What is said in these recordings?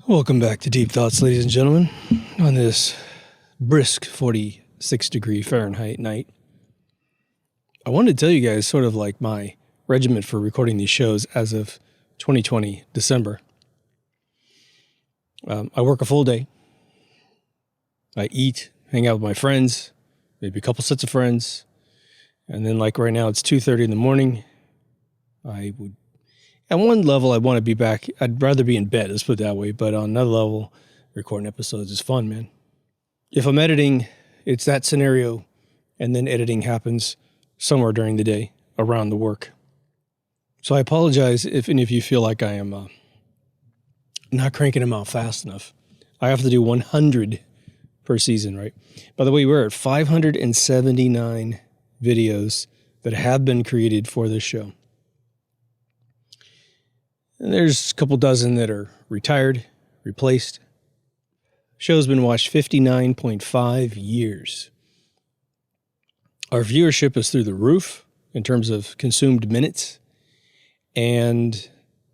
Welcome back to Deep Thoughts, ladies and gentlemen, on this brisk 46 degree Fahrenheit night. I wanted to tell you guys sort of like my regimen for recording these shows as of 2020 December. I work a full day. I eat, hang out with my friends, maybe a couple sets of friends. And then like right now, it's 2:30 in the morning. At one level, I want to be back. I'd rather be in bed, let's put it that way. But on another level, recording episodes is fun, man. If I'm editing, it's that scenario, and then editing happens somewhere during the day around the work. So I apologize if any of you feel like I am not cranking them out fast enough. I have to do 100 per season, right? By the way, we're at 579 videos that have been created for this show. And there's a couple dozen that are retired, replaced. Show's been watched 59.5 years. Our viewership is through the roof in terms of consumed minutes. And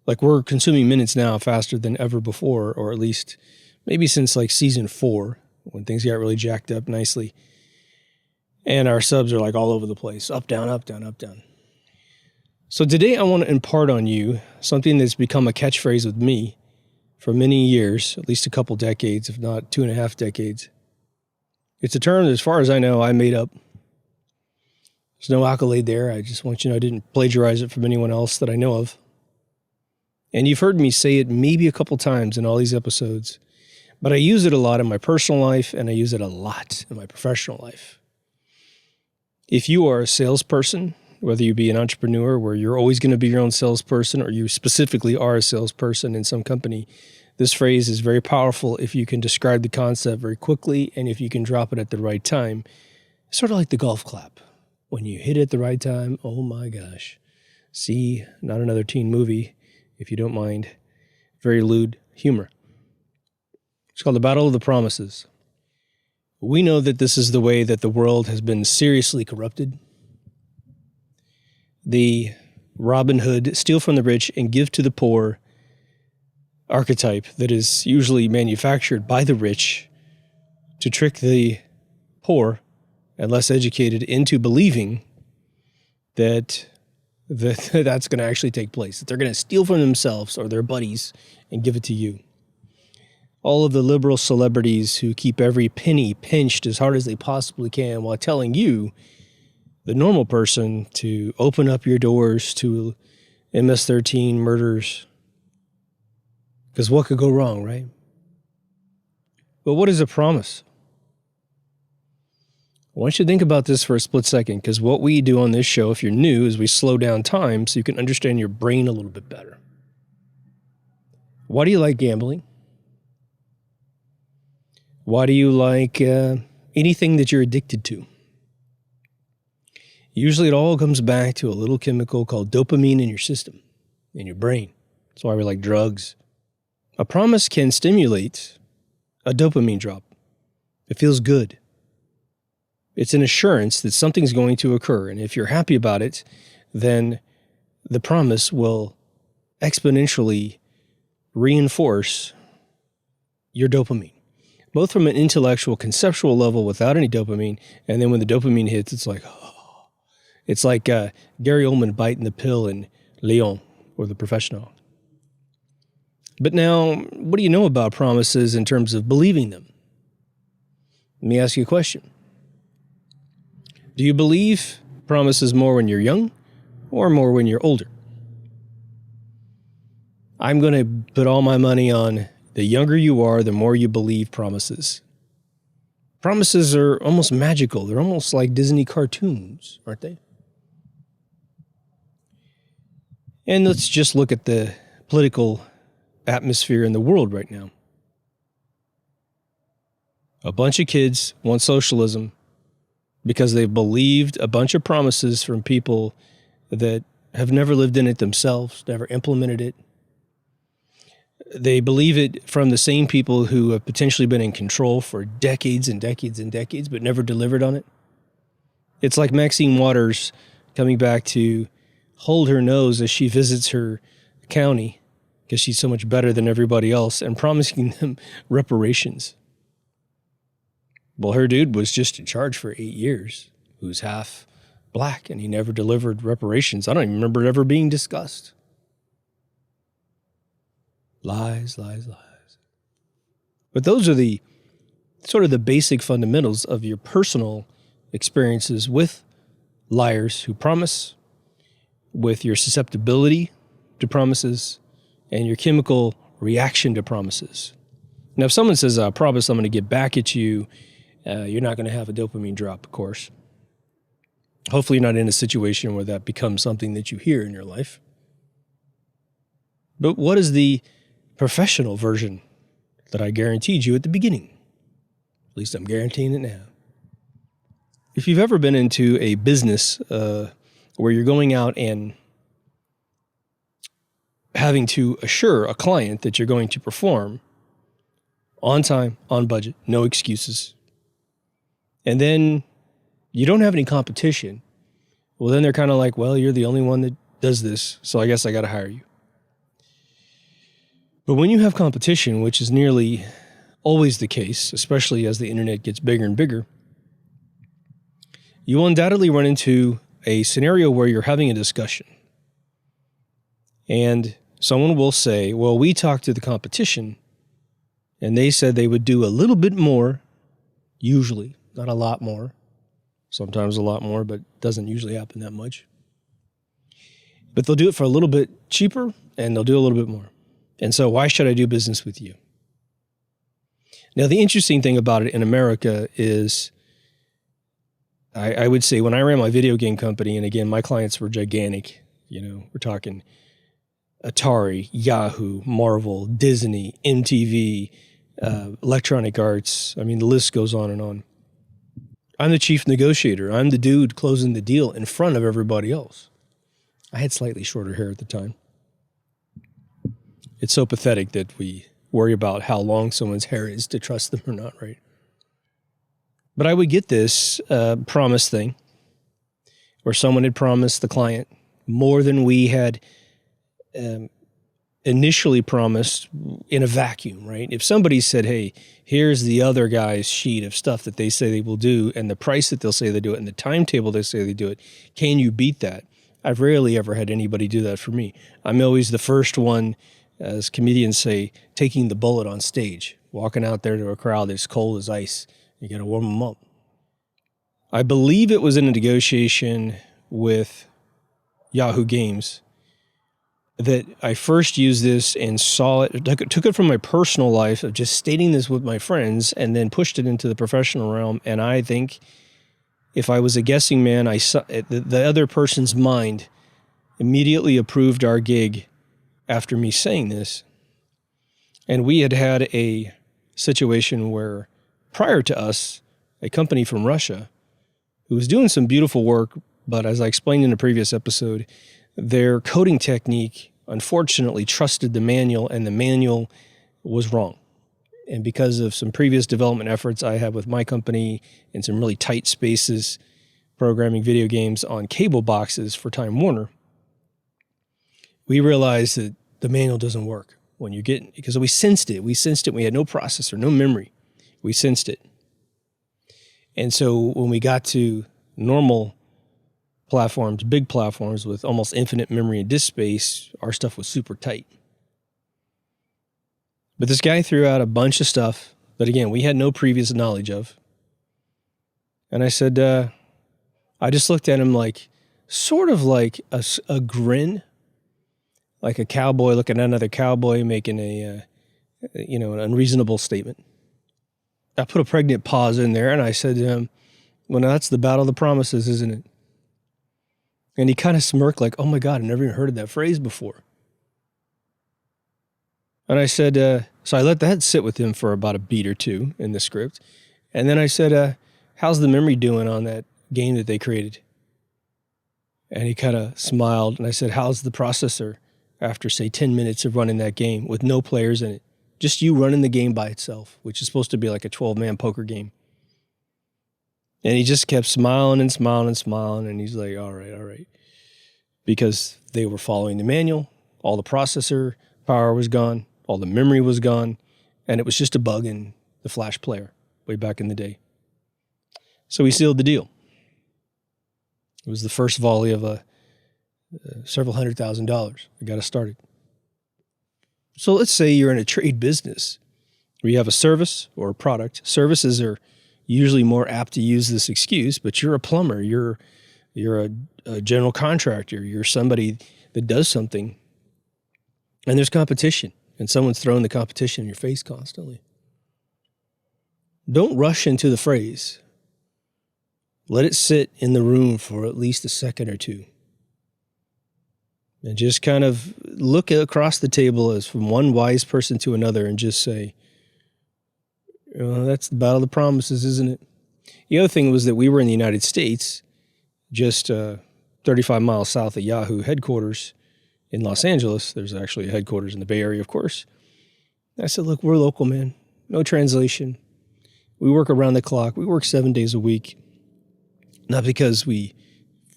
like we're consuming minutes now faster than ever before, or at least maybe since like season 4, when things got really jacked up nicely. And our subs are like all over the place. Up, down, up, down, up, down. So today I want to impart on you something that's become a catchphrase with me for many years, at least a couple decades, if not 2.5 decades. It's a term that, as far as I know, I made up. There's no accolade there. I just want you to know I didn't plagiarize it from anyone else that I know of. And you've heard me say it maybe a couple times in all these episodes, but I use it a lot in my personal life and I use it a lot in my professional life. If you are a salesperson, whether you be an entrepreneur where you're always going to be your own salesperson or you specifically are a salesperson in some company, this phrase is very powerful if you can describe the concept very quickly and if you can drop it at the right time. It's sort of like the golf clap. When you hit it at the right time, oh my gosh. See, not another teen movie, if you don't mind. Very lewd humor. It's called the Battle of the Promises. We know that this is the way that the world has been seriously corrupted. The Robin Hood, steal from the rich and give to the poor archetype that is usually manufactured by the rich to trick the poor and less educated into believing that that's going to actually take place, that they're going to steal from themselves or their buddies and give it to you. All of the liberal celebrities who keep every penny pinched as hard as they possibly can while telling you, the normal person, to open up your doors to MS-13 murders. Because what could go wrong, right? But what is a promise? I want you to think about this for a split second, because what we do on this show, if you're new, is we slow down time so you can understand your brain a little bit better. Why do you like gambling? Why do you like anything that you're addicted to? Usually it all comes back to a little chemical called dopamine in your system, in your brain. That's why we like drugs. A promise can stimulate a dopamine drop. It feels good. It's an assurance that something's going to occur. And if you're happy about it, then the promise will exponentially reinforce your dopamine, both from an intellectual, conceptual level without any dopamine. And then when the dopamine hits, it's like, oh. It's like Gary Oldman biting the pill in Leon or The Professional. But now, what do you know about promises in terms of believing them? Let me ask you a question. Do you believe promises more when you're young or more when you're older? I'm going to put all my money on the younger you are, the more you believe promises. Promises are almost magical. They're almost like Disney cartoons, aren't they? And let's just look at the political atmosphere in the world right now. A bunch of kids want socialism because they've believed a bunch of promises from people that have never lived in it themselves, never implemented it. They believe it from the same people who have potentially been in control for decades and decades and decades, but never delivered on it. It's like Maxine Waters coming back to hold her nose as she visits her county because she's so much better than everybody else and promising them reparations. Well, her dude was just in charge for 8 years, who's half black, and he never delivered reparations. I don't even remember it ever being discussed. Lies, lies, lies. But those are the sort of the basic fundamentals of your personal experiences with liars who promise, with your susceptibility to promises, and your chemical reaction to promises. Now, if someone says, I promise I'm going to get back at you, you're not going to have a dopamine drop, of course. Hopefully you're not in a situation where that becomes something that you hear in your life. But what is the professional version that I guaranteed you at the beginning? At least I'm guaranteeing it now. If you've ever been into a business where you're going out and having to assure a client that you're going to perform on time, on budget, no excuses, and then you don't have any competition, well, then they're kind of like, well, you're the only one that does this, so I guess I got to hire you. But when you have competition, which is nearly always the case, especially as the internet gets bigger and bigger, you will undoubtedly run into a scenario where you're having a discussion. And someone will say, well, we talked to the competition, and they said they would do a little bit more, usually, not a lot more. Sometimes a lot more, but doesn't usually happen that much. But they'll do it for a little bit cheaper, and they'll do a little bit more. And so why should I do business with you? Now, the interesting thing about it in America is, I would say when I ran my video game company, and again, my clients were gigantic, we're talking Atari, Yahoo, Marvel, Disney, MTV, Electronic Arts. I mean, the list goes on and on. I'm the chief negotiator. I'm the dude closing the deal in front of everybody else. I had slightly shorter hair at the time. It's so pathetic that we worry about how long someone's hair is to trust them or not, right? But I would get this promise thing where someone had promised the client more than we had initially promised in a vacuum, right? If somebody said, hey, here's the other guy's sheet of stuff that they say they will do and the price that they'll say they do it and the timetable they say they do it, can you beat that? I've rarely ever had anybody do that for me. I'm always the first one, as comedians say, taking the bullet on stage, walking out there to a crowd that's cold as ice. You got to warm them up. I believe it was in a negotiation with Yahoo Games that I first used this and saw it, took it from my personal life of just stating this with my friends and then pushed it into the professional realm. And I think if I was a guessing man, I saw the other person's mind immediately approved our gig after me saying this. And we had had a situation where prior to us, a company from Russia who was doing some beautiful work, but as I explained in a previous episode, their coding technique unfortunately trusted the manual, and the manual was wrong. And because of some previous development efforts I had with my company in some really tight spaces, programming video games on cable boxes for Time Warner, we realized that the manual doesn't work when you get, because we sensed it. We had no processor, no memory. We sensed it. And so when we got to normal platforms, big platforms with almost infinite memory and disk space, our stuff was super tight. But this guy threw out a bunch of stuff that, again, we had no previous knowledge of. And I said, I just looked at him like, sort of like a grin, like a cowboy looking at another cowboy making an unreasonable statement. I put a pregnant pause in there and I said to him, well, now that's the battle of the promises, isn't it? And he kind of smirked like, oh my God, I never even heard of that phrase before. And I said, so I let that sit with him for about a beat or two in the script. And then I said, how's the memory doing on that game that they created? And he kind of smiled. And I said, how's the processor after, say, 10 minutes of running that game with no players in it? Just you running the game by itself, which is supposed to be like a 12-man poker game. And he just kept smiling and smiling and smiling. And he's like, all right. Because they were following the manual, all the processor power was gone, all the memory was gone, and it was just a bug in the flash player way back in the day. So we sealed the deal. It was the first volley of several $100,000. We got us started. So let's say you're in a trade business where you have a service or a product. Services are usually more apt to use this excuse, but you're a plumber, you're a general contractor, you're somebody that does something, and there's competition, and someone's throwing the competition in your face constantly. Don't rush into the phrase. Let it sit in the room for at least a second or two. And just kind of look across the table as from one wise person to another and just say, that's the battle of the promises, isn't it? The other thing was that we were in the United States, just 35 miles south of Yahoo headquarters in Los Angeles. There's actually a headquarters in the Bay Area, of course. And I said, look, we're local, man. No translation. We work around the clock. We work 7 days a week. Not because we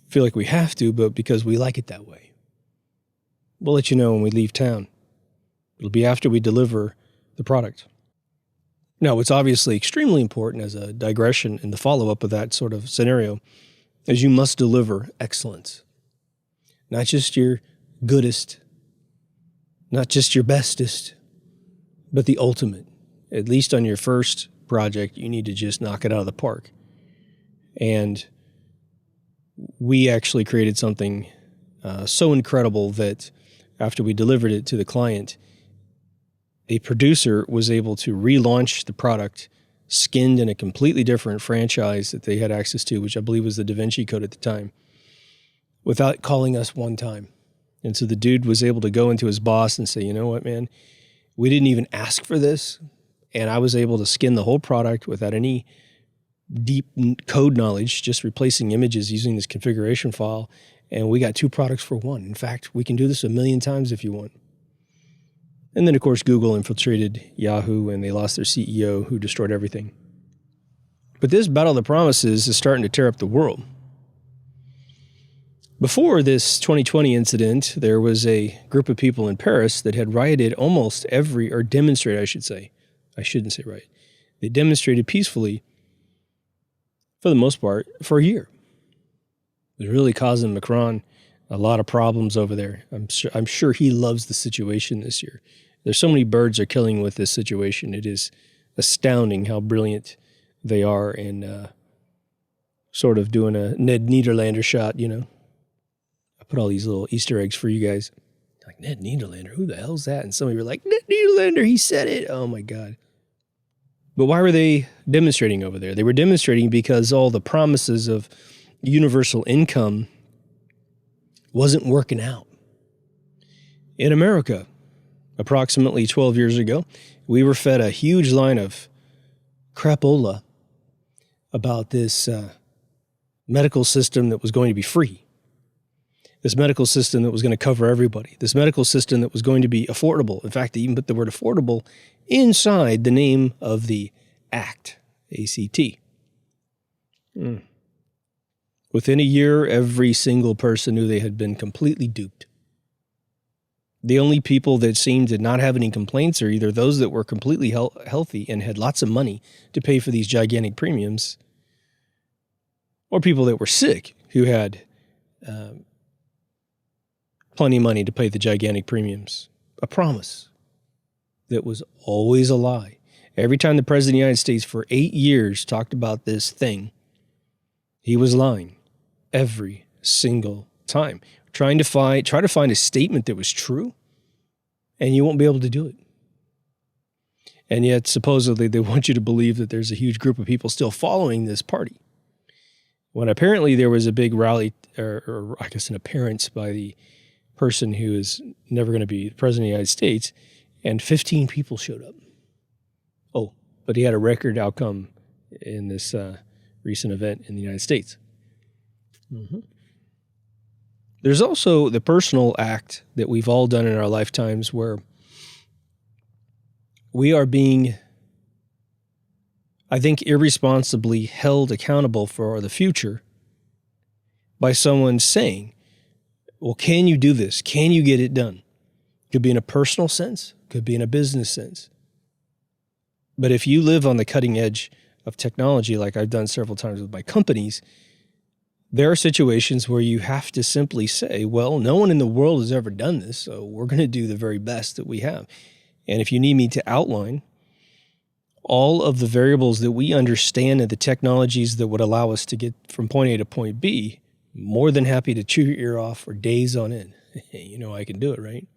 feel like we have to, but because we like it that way. We'll let you know when we leave town. It'll be after we deliver the product. Now, what's obviously extremely important as a digression in the follow-up of that sort of scenario is you must deliver excellence. Not just your goodest, not just your bestest, but the ultimate. At least on your first project, you need to just knock it out of the park. And we actually created something so incredible that after we delivered it to the client, a producer was able to relaunch the product skinned in a completely different franchise that they had access to, which I believe was the Da Vinci Code at the time, without calling us one time. And so the dude was able to go into his boss and say, you know what, man, we didn't even ask for this. And I was able to skin the whole product without any deep code knowledge, just replacing images using this configuration file. And we got 2 products for 1. In fact, we can do this 1,000,000 times if you want. And then, of course, Google infiltrated Yahoo, and they lost their CEO, who destroyed everything. But this battle of the promises is starting to tear up the world. Before this 2020 incident, there was a group of people in Paris that had rioted demonstrated, I should say. I shouldn't say riot. They demonstrated peacefully, for the most part, for a year. It was really causing Macron a lot of problems over there. I'm sure he loves the situation this year. There's so many birds are killing with this situation. It is astounding how brilliant they are in sort of doing a Ned Niederlander shot, you know. I put all these little Easter eggs for you guys. Like, Ned Niederlander, who the hell's that? And some of you were like, Ned Niederlander, he said it. Oh, my God. But why were they demonstrating over there? They were demonstrating because all the promises of universal income wasn't working out. In America, approximately 12 years ago, we were fed a huge line of crapola about this medical system that was going to be free. This medical system that was going to cover everybody. This medical system that was going to be affordable. In fact, they even put the word affordable inside the name of the act, A-C-T. Within a year, every single person knew they had been completely duped. The only people that seemed to not have any complaints are either those that were completely healthy and had lots of money to pay for these gigantic premiums, or people that were sick who had plenty of money to pay the gigantic premiums. A promise that was always a lie. Every time the President of the United States for 8 years talked about this thing, he was lying every single time. Try to find a statement that was true, and you won't be able to do it. And yet, supposedly, they want you to believe that there's a huge group of people still following this party. When apparently there was a big rally, or I guess an appearance by the person who is never going to be President of the United States, and 15 people showed up. Oh, but he had a record outcome in this recent event in the United States. There's also the personal act that we've all done in our lifetimes where we are being, I think, irresponsibly held accountable for the future by someone saying, well, can you do this? Can you get it done? Could be in a personal sense, could be in a business sense. But if you live on the cutting edge of technology, like I've done several times with my companies, there are situations where you have to simply say, well, no one in the world has ever done this, so we're going to do the very best that we have. And if you need me to outline all of the variables that we understand and the technologies that would allow us to get from point A to point B, more than happy to chew your ear off for days on end. You know I can do it, right?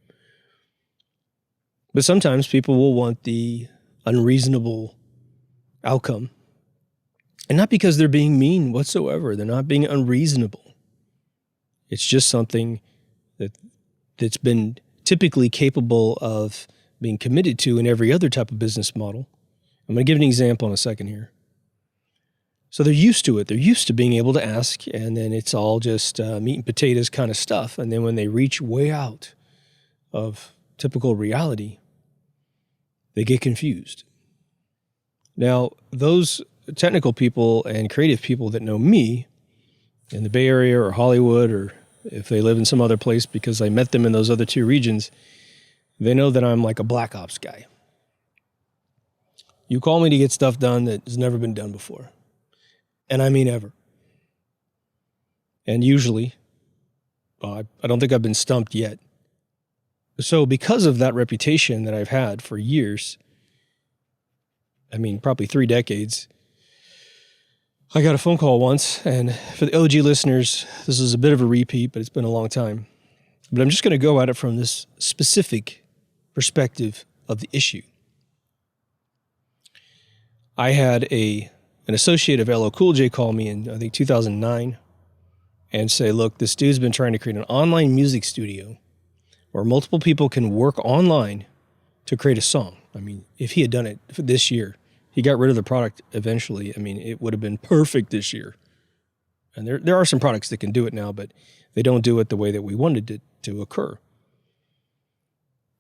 But sometimes people will want the unreasonable outcome. And not because they're being mean whatsoever. They're not being unreasonable. It's just something that's been typically capable of being committed to in every other type of business model. I'm going to give an example in a second here. So they're used to it. They're used to being able to ask, and then it's all just meat and potatoes kind of stuff. And then when they reach way out of typical reality, they get confused. Now, those technical people and creative people that know me in the Bay Area or Hollywood, or if they live in some other place because I met them in those other two regions, they know that I'm like a black ops guy. You call me to get stuff done that has never been done before. And I mean ever. And usually, I don't think I've been stumped yet. So because of that reputation that I've had for years, I mean, probably 3 decades, I got a phone call once, and for the OG listeners, this is a bit of a repeat, but it's been a long time. But I'm just going to go at it from this specific perspective of the issue. I had an associate of LL Cool J call me in, I think, 2009 and say, look, this dude's been trying to create an online music studio where multiple people can work online to create a song. I mean, if he had done it for this year, he got rid of the product eventually. I mean, it would have been perfect this year. And there are some products that can do it now, but they don't do it the way that we wanted it to occur.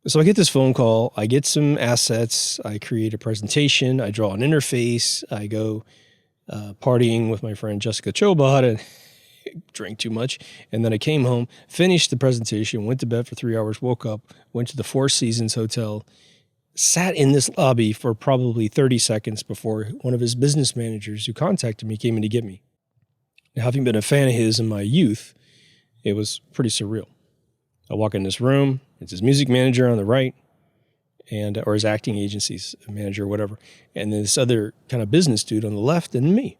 So I get this phone call, I get some assets, I create a presentation, I draw an interface, I go partying with my friend Jessica Chobot and drank too much. And then I came home, finished the presentation, went to bed for 3 hours, woke up, went to the Four Seasons Hotel, sat in this lobby for probably 30 seconds before one of his business managers who contacted me came in to get me. Now, having been a fan of his in my youth, it was pretty surreal. I walk in this room, it's his music manager on the right, or his acting agency's manager or whatever, and then this other kind of business dude on the left, and me.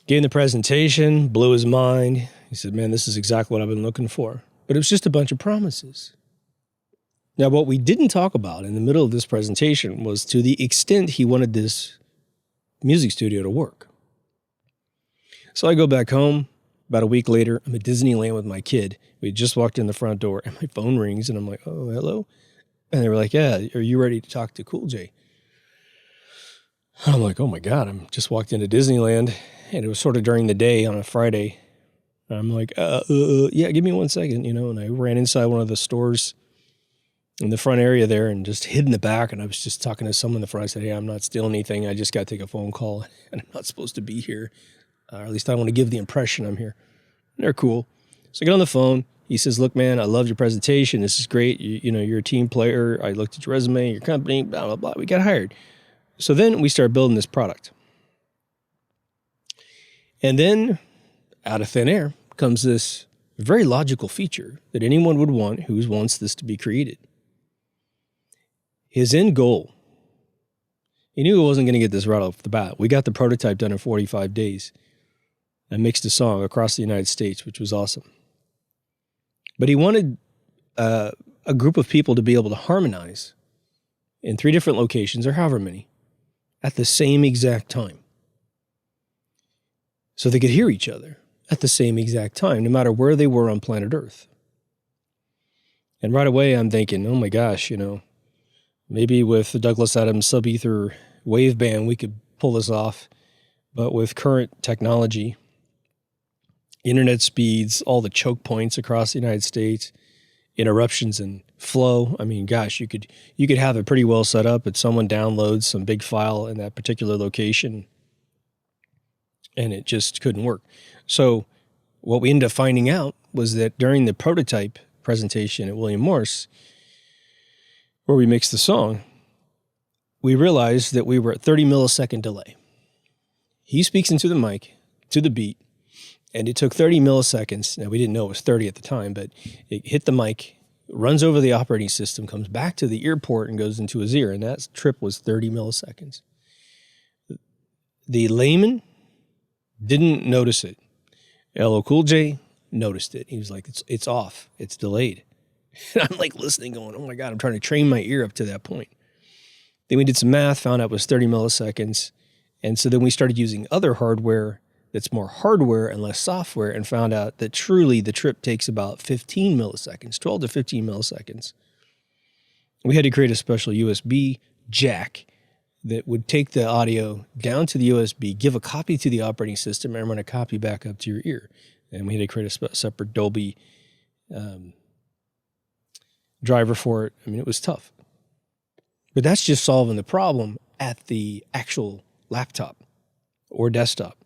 Gave him the presentation, blew his mind. He said, man, this is exactly what I've been looking for. But it was just a bunch of promises. Now, what we didn't talk about in the middle of this presentation was to the extent he wanted this music studio to work. So I go back home. About a week later, I'm at Disneyland with my kid. We just walked in the front door, and my phone rings, and I'm like, oh, hello? And they were like, yeah, are you ready to talk to Cool J? And I'm like, oh, my God, I'm just walked into Disneyland, and it was sort of during the day on a Friday. And I'm like, yeah, give me 1 second, and I ran inside one of the stores in the front area there and just hid in the back, and I was just talking to someone in the front. I said, hey, I'm not stealing anything. I just got to take a phone call, and I'm not supposed to be here. Or at least I want to give the impression I'm here. And they're cool. So I get on the phone. He says, look, man, I love your presentation. This is great. You're a team player. I looked at your resume, your company, blah, blah, blah. We got hired. So then we start building this product. And then out of thin air comes this very logical feature that anyone would want who wants this to be created. His end goal, he knew he wasn't going to get this right off the bat. We got the prototype done in 45 days. I mixed a song across the United States, which was awesome. But he wanted a group of people to be able to harmonize in 3 different locations, or however many, at the same exact time. So they could hear each other at the same exact time, no matter where they were on planet Earth. And right away, I'm thinking, oh my gosh, maybe with the Douglas Adams sub-ether wave band, we could pull this off. But with current technology, internet speeds, all the choke points across the United States, interruptions in flow. I mean, gosh, you could have it pretty well set up, but someone downloads some big file in that particular location, and it just couldn't work. So what we ended up finding out was that during the prototype presentation at William Morris, where we mixed the song, we realized that we were at 30 millisecond delay. He speaks into the mic, to the beat, and it took 30 milliseconds. Now, we didn't know it was 30 at the time, but it hit the mic, runs over the operating system, comes back to the ear port, and goes into his ear. And that trip was 30 milliseconds. The layman didn't notice it. LL Cool J noticed it. He was like, it's off. It's delayed. And I'm like listening, going, oh my God, I'm trying to train my ear up to that point. Then we did some math, found out it was 30 milliseconds. And so then we started using other hardware that's more hardware and less software, and found out that truly the trip takes about 15 milliseconds, 12 to 15 milliseconds. We had to create a special USB jack that would take the audio down to the USB, give a copy to the operating system, and run a copy back up to your ear. And we had to create a separate Dolby driver for it. I mean, it was tough. But that's just solving the problem at the actual laptop or desktop.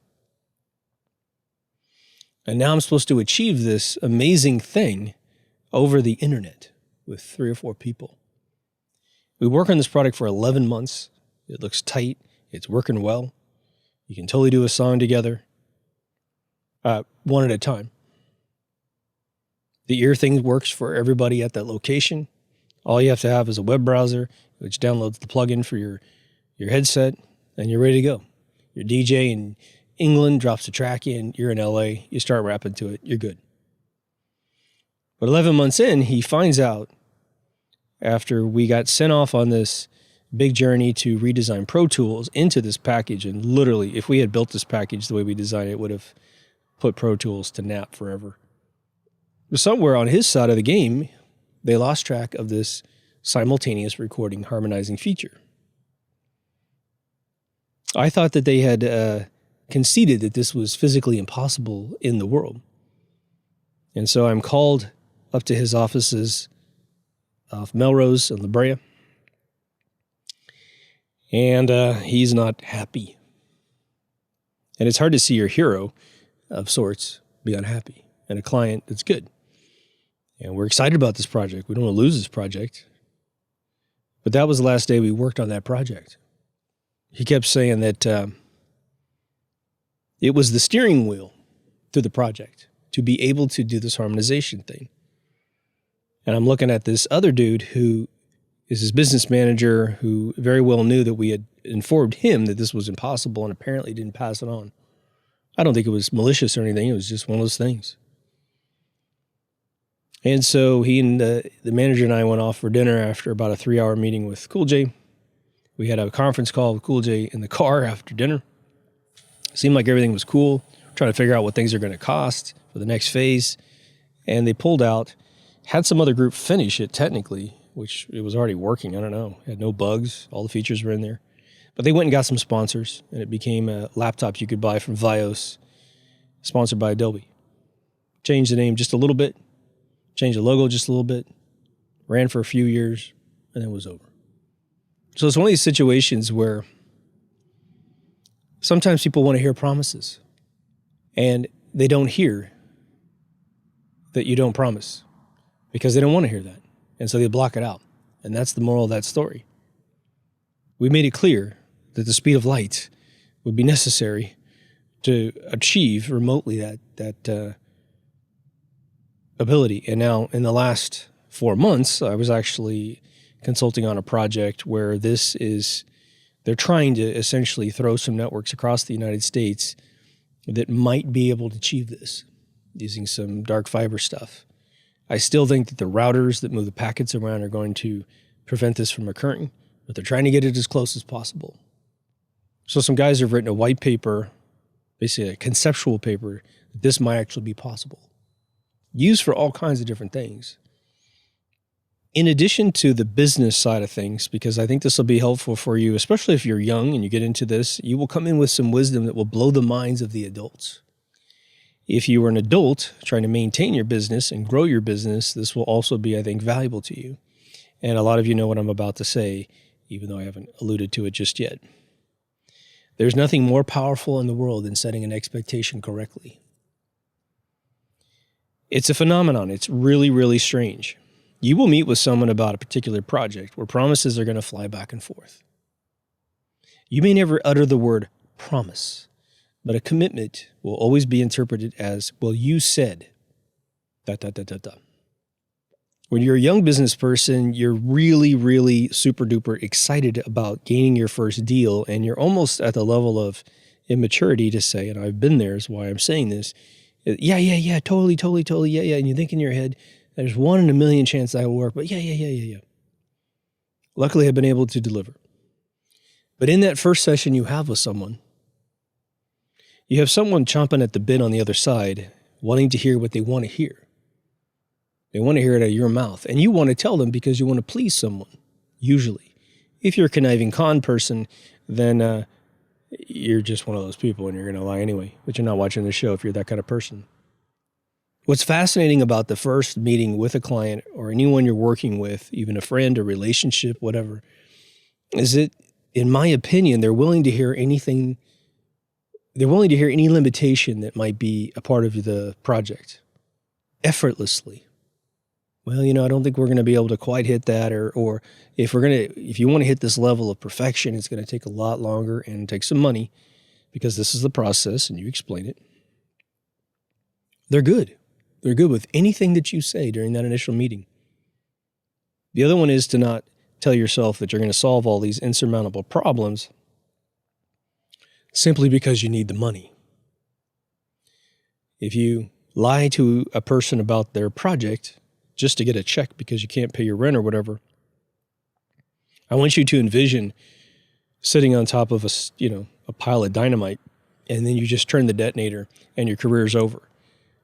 And now I'm supposed to achieve this amazing thing over the internet with 3 or 4 people. We work on this product for 11 months. It looks tight. It's working well. You can totally do a song together, one at a time. The ear thing works for everybody at that location. All you have to have is a web browser, which downloads the plugin for your headset, and you're ready to go. Your DJ in England drops a track in, you're in LA, you start rapping to it, you're good. But 11 months in, he finds out, after we got sent off on this big journey to redesign Pro Tools into this package, and literally, if we had built this package the way we designed it, would have put Pro Tools to nap forever. But somewhere on his side of the game, they lost track of this simultaneous recording harmonizing feature. I thought that they had conceded that this was physically impossible in the world. And so I'm called up to his offices off Melrose and La Brea. And he's not happy. And it's hard to see your hero of sorts be unhappy, and a client that's good. And we're excited about this project. We don't want to lose this project. But that was the last day we worked on that project. He kept saying that it was the steering wheel to the project to be able to do this harmonization thing. And I'm looking at this other dude who is his business manager, who very well knew that we had informed him that this was impossible and apparently didn't pass it on. I don't think it was malicious or anything. It was just one of those things. And so he and the manager and I went off for dinner after about a 3-hour meeting with Cool J. We had a conference call with Cool J in the car after dinner. Seemed like everything was cool. Trying to figure out what things are going to cost for the next phase. And they pulled out, had some other group finish it technically, which it was already working. I don't know. It had no bugs. All the features were in there. But they went and got some sponsors, and it became a laptop you could buy from Vios, sponsored by Adobe. Changed the name just a little bit, changed the logo just a little bit, ran for a few years, and then was over. So it's one of these situations where sometimes people want to hear promises, and they don't hear that you don't promise because they don't want to hear that. And so they block it out. And that's the moral of that story. We made it clear that the speed of light would be necessary to achieve remotely that ability. And now in the last 4 months, I was actually consulting on a project where they're trying to essentially throw some networks across the United States that might be able to achieve this using some dark fiber stuff. I still think that the routers that move the packets around are going to prevent this from occurring, but they're trying to get it as close as possible. So some guys have written a white paper, basically a conceptual paper, that this might actually be possible. Used for all kinds of different things. In addition to the business side of things, because I think this will be helpful for you, especially if you're young and you get into this, you will come in with some wisdom that will blow the minds of the adults. If you are an adult trying to maintain your business and grow your business, this will also be, I think, valuable to you. And a lot of you know what I'm about to say, even though I haven't alluded to it just yet. There's nothing more powerful in the world than setting an expectation correctly. It's a phenomenon. It's really, really strange. You will meet with someone about a particular project where promises are going to fly back and forth. You may never utter the word promise, but a commitment will always be interpreted as, well, you said, ... When you're a young business person, you're really, really super duper excited about gaining your first deal, and you're almost at the level of immaturity to say, and I've been there, is why I'm saying this, yeah, totally, yeah. And you think in your head, there's 1 in a million chance that will work, but yeah. Luckily, I've been able to deliver. But in that first session you have with someone, you have someone chomping at the bit on the other side, wanting to hear what they want to hear. They want to hear it out of your mouth, and you want to tell them because you want to please someone, usually. If you're a conniving con person, then you're just one of those people and you're going to lie anyway, but you're not watching the show if you're that kind of person. What's fascinating about the first meeting with a client or anyone you're working with, even a friend, a relationship, whatever, is that, in my opinion, they're willing to hear anything. They're willing to hear any limitation that might be a part of the project effortlessly. Well, I don't think we're going to be able to quite hit that, or if you want to hit this level of perfection, it's going to take a lot longer and take some money because this is the process and you explain it. They're good. They're good with anything that you say during that initial meeting. The other one is to not tell yourself that you're going to solve all these insurmountable problems simply because you need the money. If you lie to a person about their project just to get a check because you can't pay your rent or whatever, I want you to envision sitting on top of a pile of dynamite, and then you just turn the detonator and your career's over.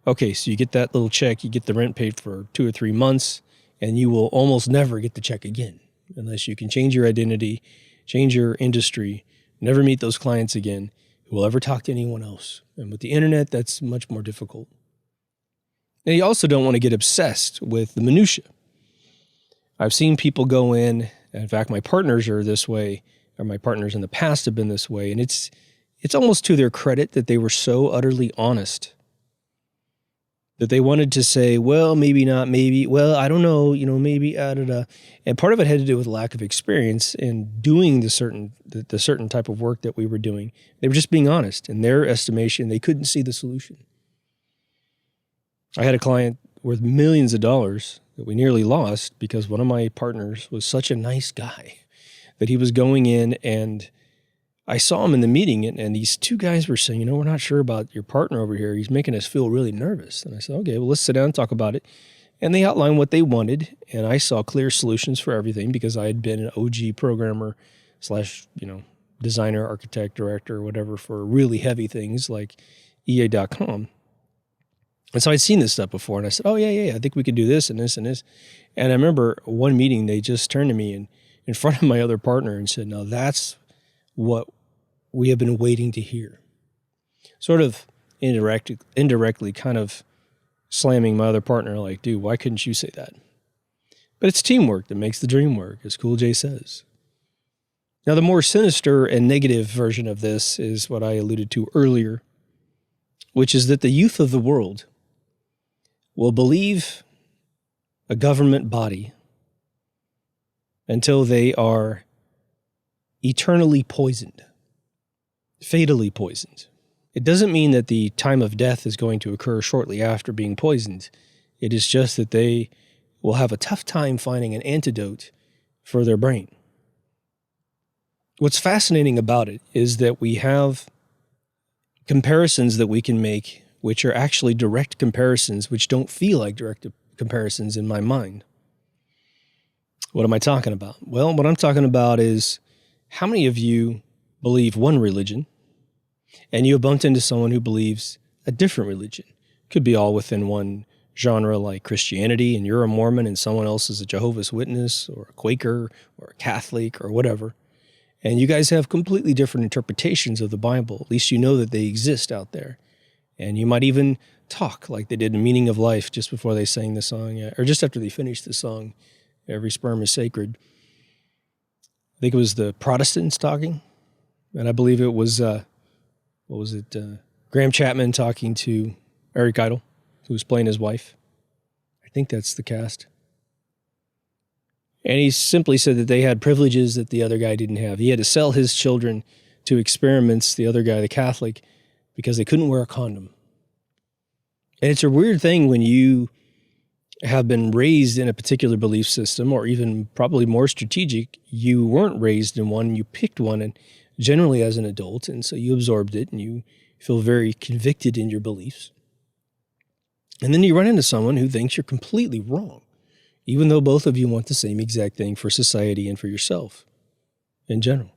Okay, so you get that little check, you get the rent paid for 2 or 3 months, and you will almost never get the check again unless you can change your identity, change your industry, never meet those clients again who will ever talk to anyone else. And with the internet, that's much more difficult. Now, you also don't want to get obsessed with the minutia. I've seen people go in, and in fact, my partners are this way, or my partners in the past have been this way, and it's almost to their credit that they were so utterly honest that they wanted to say, well, maybe not, maybe, well, I don't know, maybe, And part of it had to do with lack of experience in doing the certain type of work that we were doing. They were just being honest. In their estimation, they couldn't see the solution. I had a client worth millions of dollars that we nearly lost because one of my partners was such a nice guy that he was going in, and I saw him in the meeting, and these 2 guys were saying, we're not sure about your partner over here. He's making us feel really nervous. And I said, okay, well, let's sit down and talk about it. And they outlined what they wanted, and I saw clear solutions for everything because I had been an OG programmer / designer, architect, director, whatever, for really heavy things like EA.com. And so I'd seen this stuff before, and I said, oh, yeah, I think we could do this and this and this. And I remember one meeting, they just turned to me and in front of my other partner and said, no, that's what we have been waiting to hear. Sort of indirectly kind of slamming my other partner like, dude, why couldn't you say that? But it's teamwork that makes the dream work, as Cool J says. Now, the more sinister and negative version of this is what I alluded to earlier, which is that the youth of the world will believe a government body until they are eternally poisoned, fatally poisoned. It doesn't mean that the time of death is going to occur shortly after being poisoned. It is just that they will have a tough time finding an antidote for their brain. What's fascinating about it is that we have comparisons that we can make, which are actually direct comparisons, which don't feel like direct comparisons in my mind. What am I talking about? Well, what I'm talking about is how many of you believe one religion and you have bumped into someone who believes a different religion? Could be all within one genre like Christianity, and you're a Mormon and someone else is a Jehovah's Witness or a Quaker or a Catholic or whatever. And you guys have completely different interpretations of the Bible. At least you know that they exist out there. And you might even talk like they did in Meaning of Life just before they sang the song, or just after they finished the song, Every Sperm is Sacred. I think it was the Protestants talking. And I believe it was, Graham Chapman talking to Eric Idle, who was playing his wife. I think that's the cast. And he simply said that they had privileges that the other guy didn't have. He had to sell his children to experiments, the other guy, the Catholic, because they couldn't wear a condom. And it's a weird thing when you have been raised in a particular belief system, or even probably more strategic, you weren't raised in one, you picked one, and generally as an adult, and so you absorbed it and you feel very convicted in your beliefs. And then you run into someone who thinks you're completely wrong, even though both of you want the same exact thing for society and for yourself in general.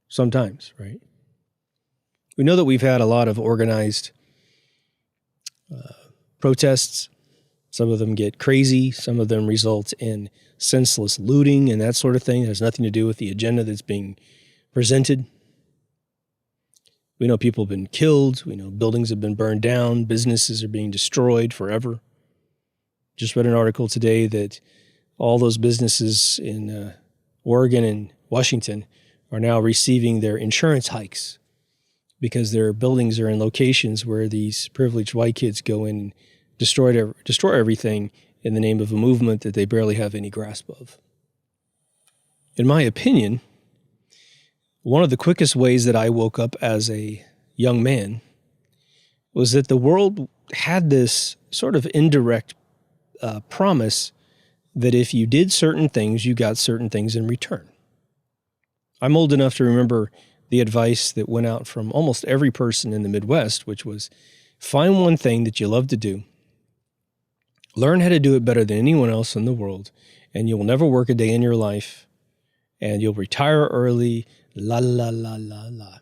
Sometimes, right? We know that we've had a lot of organized protests. Some of them get crazy. Some of them result in senseless looting and that sort of thing. It has nothing to do with the agenda that's being presented. We know people have been killed. We know buildings have been burned down. Businesses are being destroyed forever. Just read an article today that all those businesses in Oregon and Washington are now receiving their insurance hikes because their buildings are in locations where these privileged white kids go in and destroy everything in the name of a movement that they barely have any grasp of. In my opinion, one of the quickest ways that I woke up as a young man was that the world had this sort of indirect promise that if you did certain things, you got certain things in return. I'm old enough to remember the advice that went out from almost every person in the Midwest, which was find one thing that you love to do, learn how to do it better than anyone else in the world, and you'll never work a day in your life, and you'll retire early, la, la, la, la, la.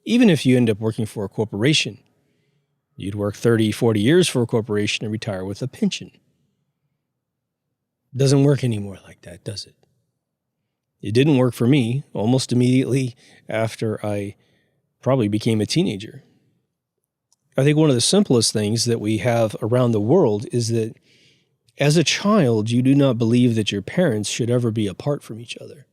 Even if you end up working for a corporation, you'd work 30, 40 years for a corporation and retire with a pension. Doesn't work anymore like that, does it? It didn't work for me almost immediately after I probably became a teenager. I think one of the simplest things that we have around the world is that as a child, you do not believe that your parents should ever be apart from each other.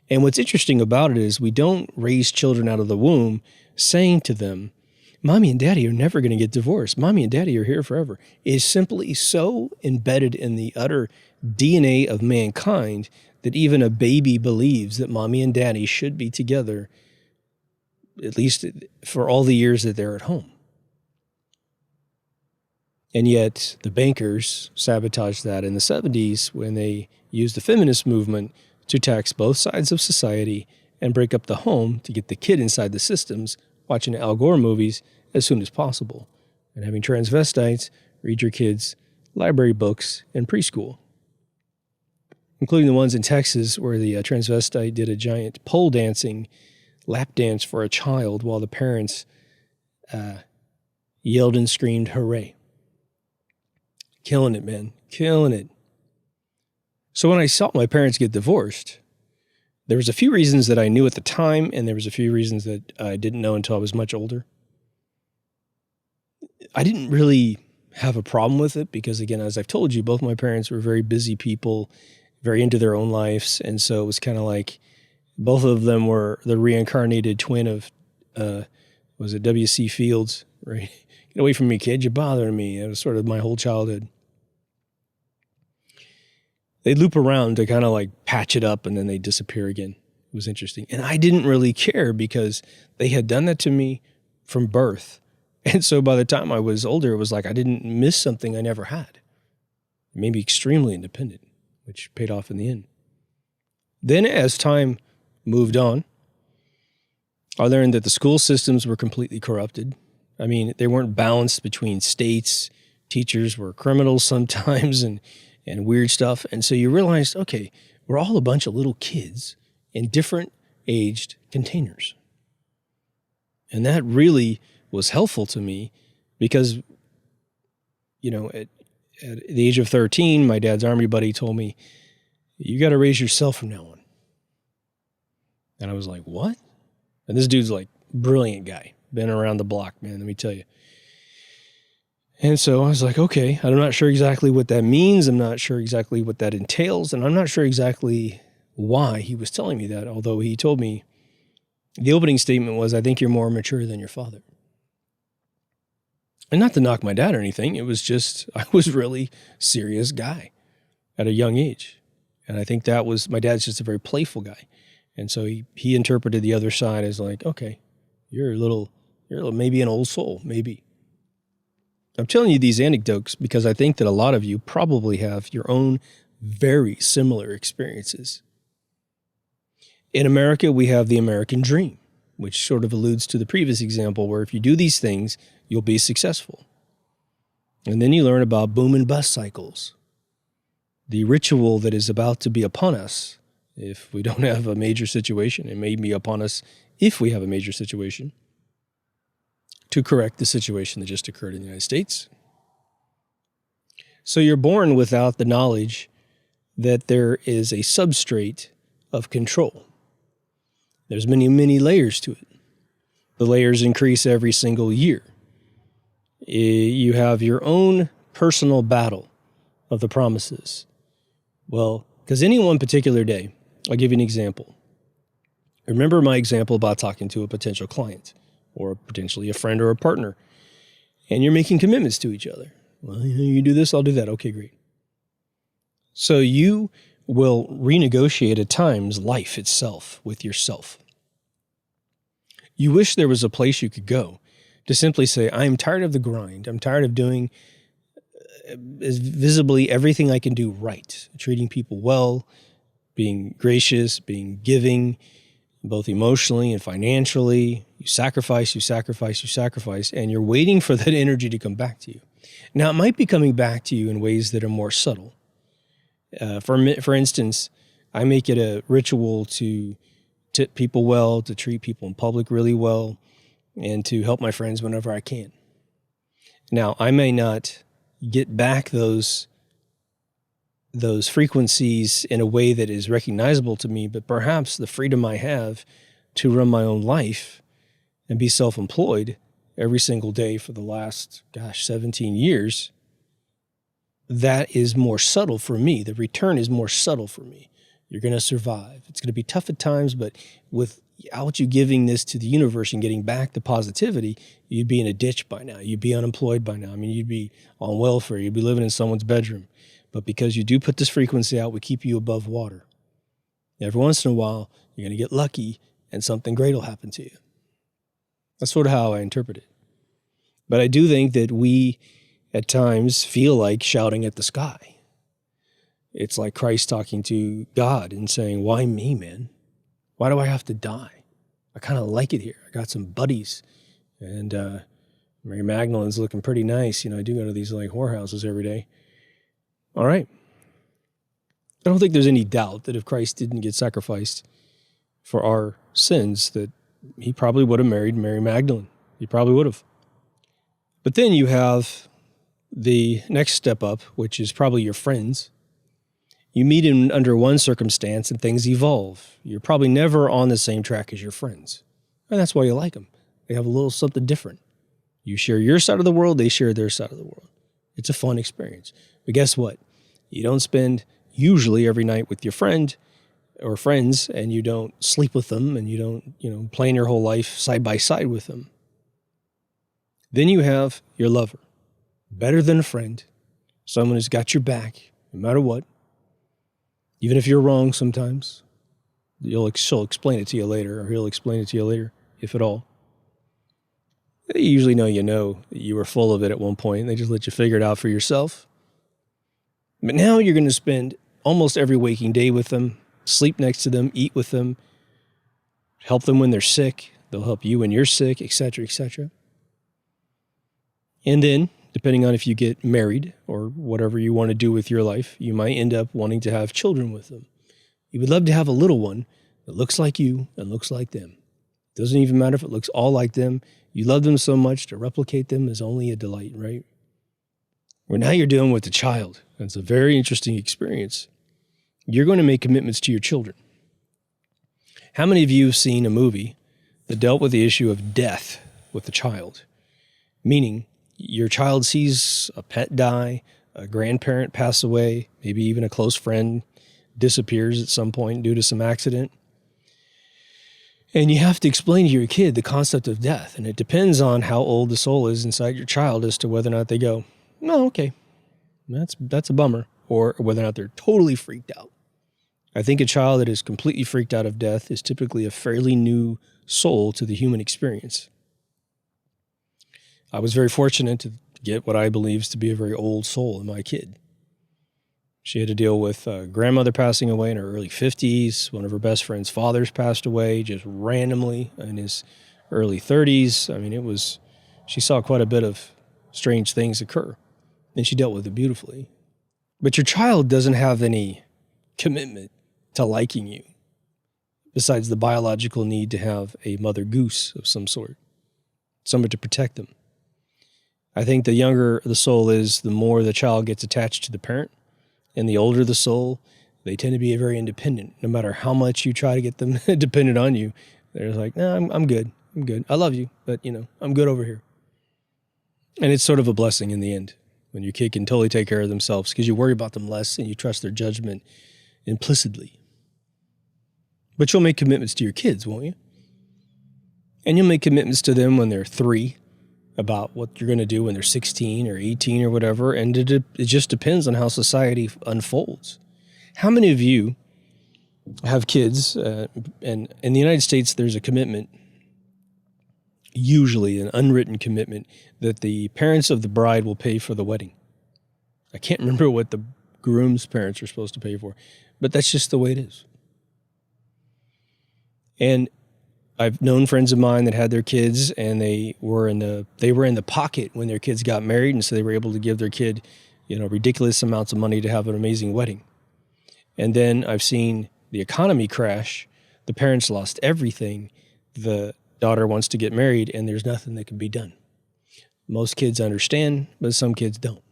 And what's interesting about it is we don't raise children out of the womb saying to them, Mommy and Daddy are never going to get divorced. Mommy and Daddy are here forever. It is simply so embedded in the utter DNA of mankind that even a baby believes that Mommy and Daddy should be together, at least for all the years that they're at home. And yet the bankers sabotaged that in the 70s when they used the feminist movement to tax both sides of society and break up the home to get the kid inside the systems watching Al Gore movies as soon as possible and having transvestites read your kids' library books in preschool, including the ones in Texas where the transvestite did a giant pole dancing lap dance for a child while the parents yelled and screamed, hooray. Killing it, man. Killing it. So when I saw my parents get divorced, there was a few reasons that I knew at the time, and there was a few reasons that I didn't know until I was much older. I didn't really have a problem with it because, again, as I've told you, both my parents were very busy people, very into their own lives, and so it was kind of like both of them were the reincarnated twin of, was it W.C. Fields, right? Get away from me, kid, you're bothering me. It was sort of my whole childhood. They'd loop around to kind of like patch it up and then they'd disappear again. It was interesting. And I didn't really care because they had done that to me from birth. And so by the time I was older, it was like I didn't miss something I never had. It made me extremely independent, which paid off in the end. Then as time moved on, I learned that the school systems were completely corrupted. I mean, they weren't balanced between states. Teachers were criminals sometimes and weird stuff. And so you realized, okay, we're all a bunch of little kids in different aged containers. And that really was helpful to me because, you know, at the age of 13, my dad's army buddy told me, you got to raise yourself from now on. And I was like, what? And this dude's like, brilliant guy. Been around the block, man, let me tell you. And so I was like, okay, I'm not sure exactly what that means. I'm not sure exactly what that entails. And I'm not sure exactly why he was telling me that, although he told me the opening statement was, I think you're more mature than your father. And not to knock my dad or anything, it was just, I was really serious guy at a young age. And I think that was, my dad's just a very playful guy. And so he interpreted the other side as like, okay, you're maybe an old soul, maybe. I'm telling you these anecdotes because I think that a lot of you probably have your own very similar experiences. In America, we have the American dream, which sort of alludes to the previous example where if you do these things, you'll be successful. And then you learn about boom and bust cycles, the ritual that is about to be upon us if we don't have a major situation. It may be upon us if we have a major situation to correct the situation that just occurred in the United States. So you're born without the knowledge that there is a substrate of control. There's many, many layers to it. The layers increase every single year. You have your own personal battle of the promises. Well, because any one particular day, I'll give you an example. Remember my example about talking to a potential client or potentially a friend or a partner, and you're making commitments to each other. Well, you do this, I'll do that. Okay, great. So you will renegotiate at times life itself with yourself. You wish there was a place you could go to simply say, I'm tired of the grind. I'm tired of doing as visibly everything I can do right, treating people well, being gracious, being giving, both emotionally and financially. You sacrifice, and you're waiting for that energy to come back to you. Now, it might be coming back to you in ways that are more subtle. For instance, I make it a ritual to tip people well, to treat people in public really well, and to help my friends whenever I can. Now, I may not get back those frequencies in a way that is recognizable to me, but perhaps the freedom I have to run my own life and be self-employed every single day for the last, 17 years, that is more subtle for me. The return is more subtle for me. You're going to survive. It's going to be tough at times, but without you giving this to the universe and getting back the positivity, you'd be in a ditch by now. You'd be unemployed by now. I mean, you'd be on welfare. You'd be living in someone's bedroom. But because you do put this frequency out, we keep you above water. Every once in a while, you're going to get lucky and something great will happen to you. That's sort of how I interpret it. But I do think that we, at times, feel like shouting at the sky. It's like Christ talking to God and saying, why me, man? Why do I have to die? I kind of like it here. I got some buddies. And Mary Magdalene's looking pretty nice. I do go to these like whorehouses every day. All right. I don't think there's any doubt that if Christ didn't get sacrificed for our sins, that he probably would have married Mary Magdalene. He probably would have. But then you have the next step up, which is probably your friends. You meet in under one circumstance and things evolve. You're probably never on the same track as your friends. And that's why you like them. They have a little something different. You share your side of the world, they share their side of the world. It's a fun experience. But guess what? You don't spend usually every night with your friend or friends, and you don't sleep with them, and you don't, plan your whole life side by side with them. Then you have your lover. Better than a friend. Someone who's got your back, no matter what. Even if you're wrong sometimes, she'll explain it to you later, or he'll explain it to you later, if at all. They usually know that you were full of it at one point, and they just let you figure it out for yourself. But now you're going to spend almost every waking day with them, sleep next to them, eat with them, help them when they're sick. They'll help you when you're sick, etc., etc. And then, depending on if you get married or whatever you want to do with your life, you might end up wanting to have children with them. You would love to have a little one that looks like you and looks like them. It doesn't even matter if it looks all like them. You love them so much, to replicate them is only a delight, right? Well, now you're dealing with a child. It's a very interesting experience. You're going to make commitments to your children. How many of you have seen a movie that dealt with the issue of death with a child? Meaning, your child sees a pet die, a grandparent pass away, maybe even a close friend disappears at some point due to some accident. And you have to explain to your kid the concept of death. And it depends on how old the soul is inside your child as to whether or not they go, no, okay, that's a bummer, or whether or not they're totally freaked out. I think a child that is completely freaked out of death is typically a fairly new soul to the human experience. I was very fortunate to get what I believe to be a very old soul in my kid. She had to deal with grandmother passing away in her early 50s. One of her best friend's fathers passed away just randomly in his early 30s. I mean, she saw quite a bit of strange things occur, and she dealt with it beautifully. But your child doesn't have any commitment to liking you, besides the biological need to have a mother goose of some sort, someone to protect them. I think the younger the soul is, the more the child gets attached to the parent. And the older the soul, they tend to be very independent. No matter how much you try to get them dependent on you, they're like, no, I'm good. I'm good. I love you, but, I'm good over here. And it's sort of a blessing in the end when your kid can totally take care of themselves because you worry about them less and you trust their judgment implicitly. But you'll make commitments to your kids, won't you? And you'll make commitments to them when they're 3 about what you're going to do when they're 16 or 18 or whatever. And it just depends on how society unfolds. How many of you have kids? And in the United States, there's a commitment, usually an unwritten commitment, that the parents of the bride will pay for the wedding. I can't remember what the groom's parents are supposed to pay for, but that's just the way it is. And I've known friends of mine that had their kids and they were in the pocket when their kids got married, and so they were able to give their kid, ridiculous amounts of money to have an amazing wedding. And then I've seen the economy crash. The parents lost everything. The daughter wants to get married and there's nothing that can be done. Most kids understand, but some kids don't.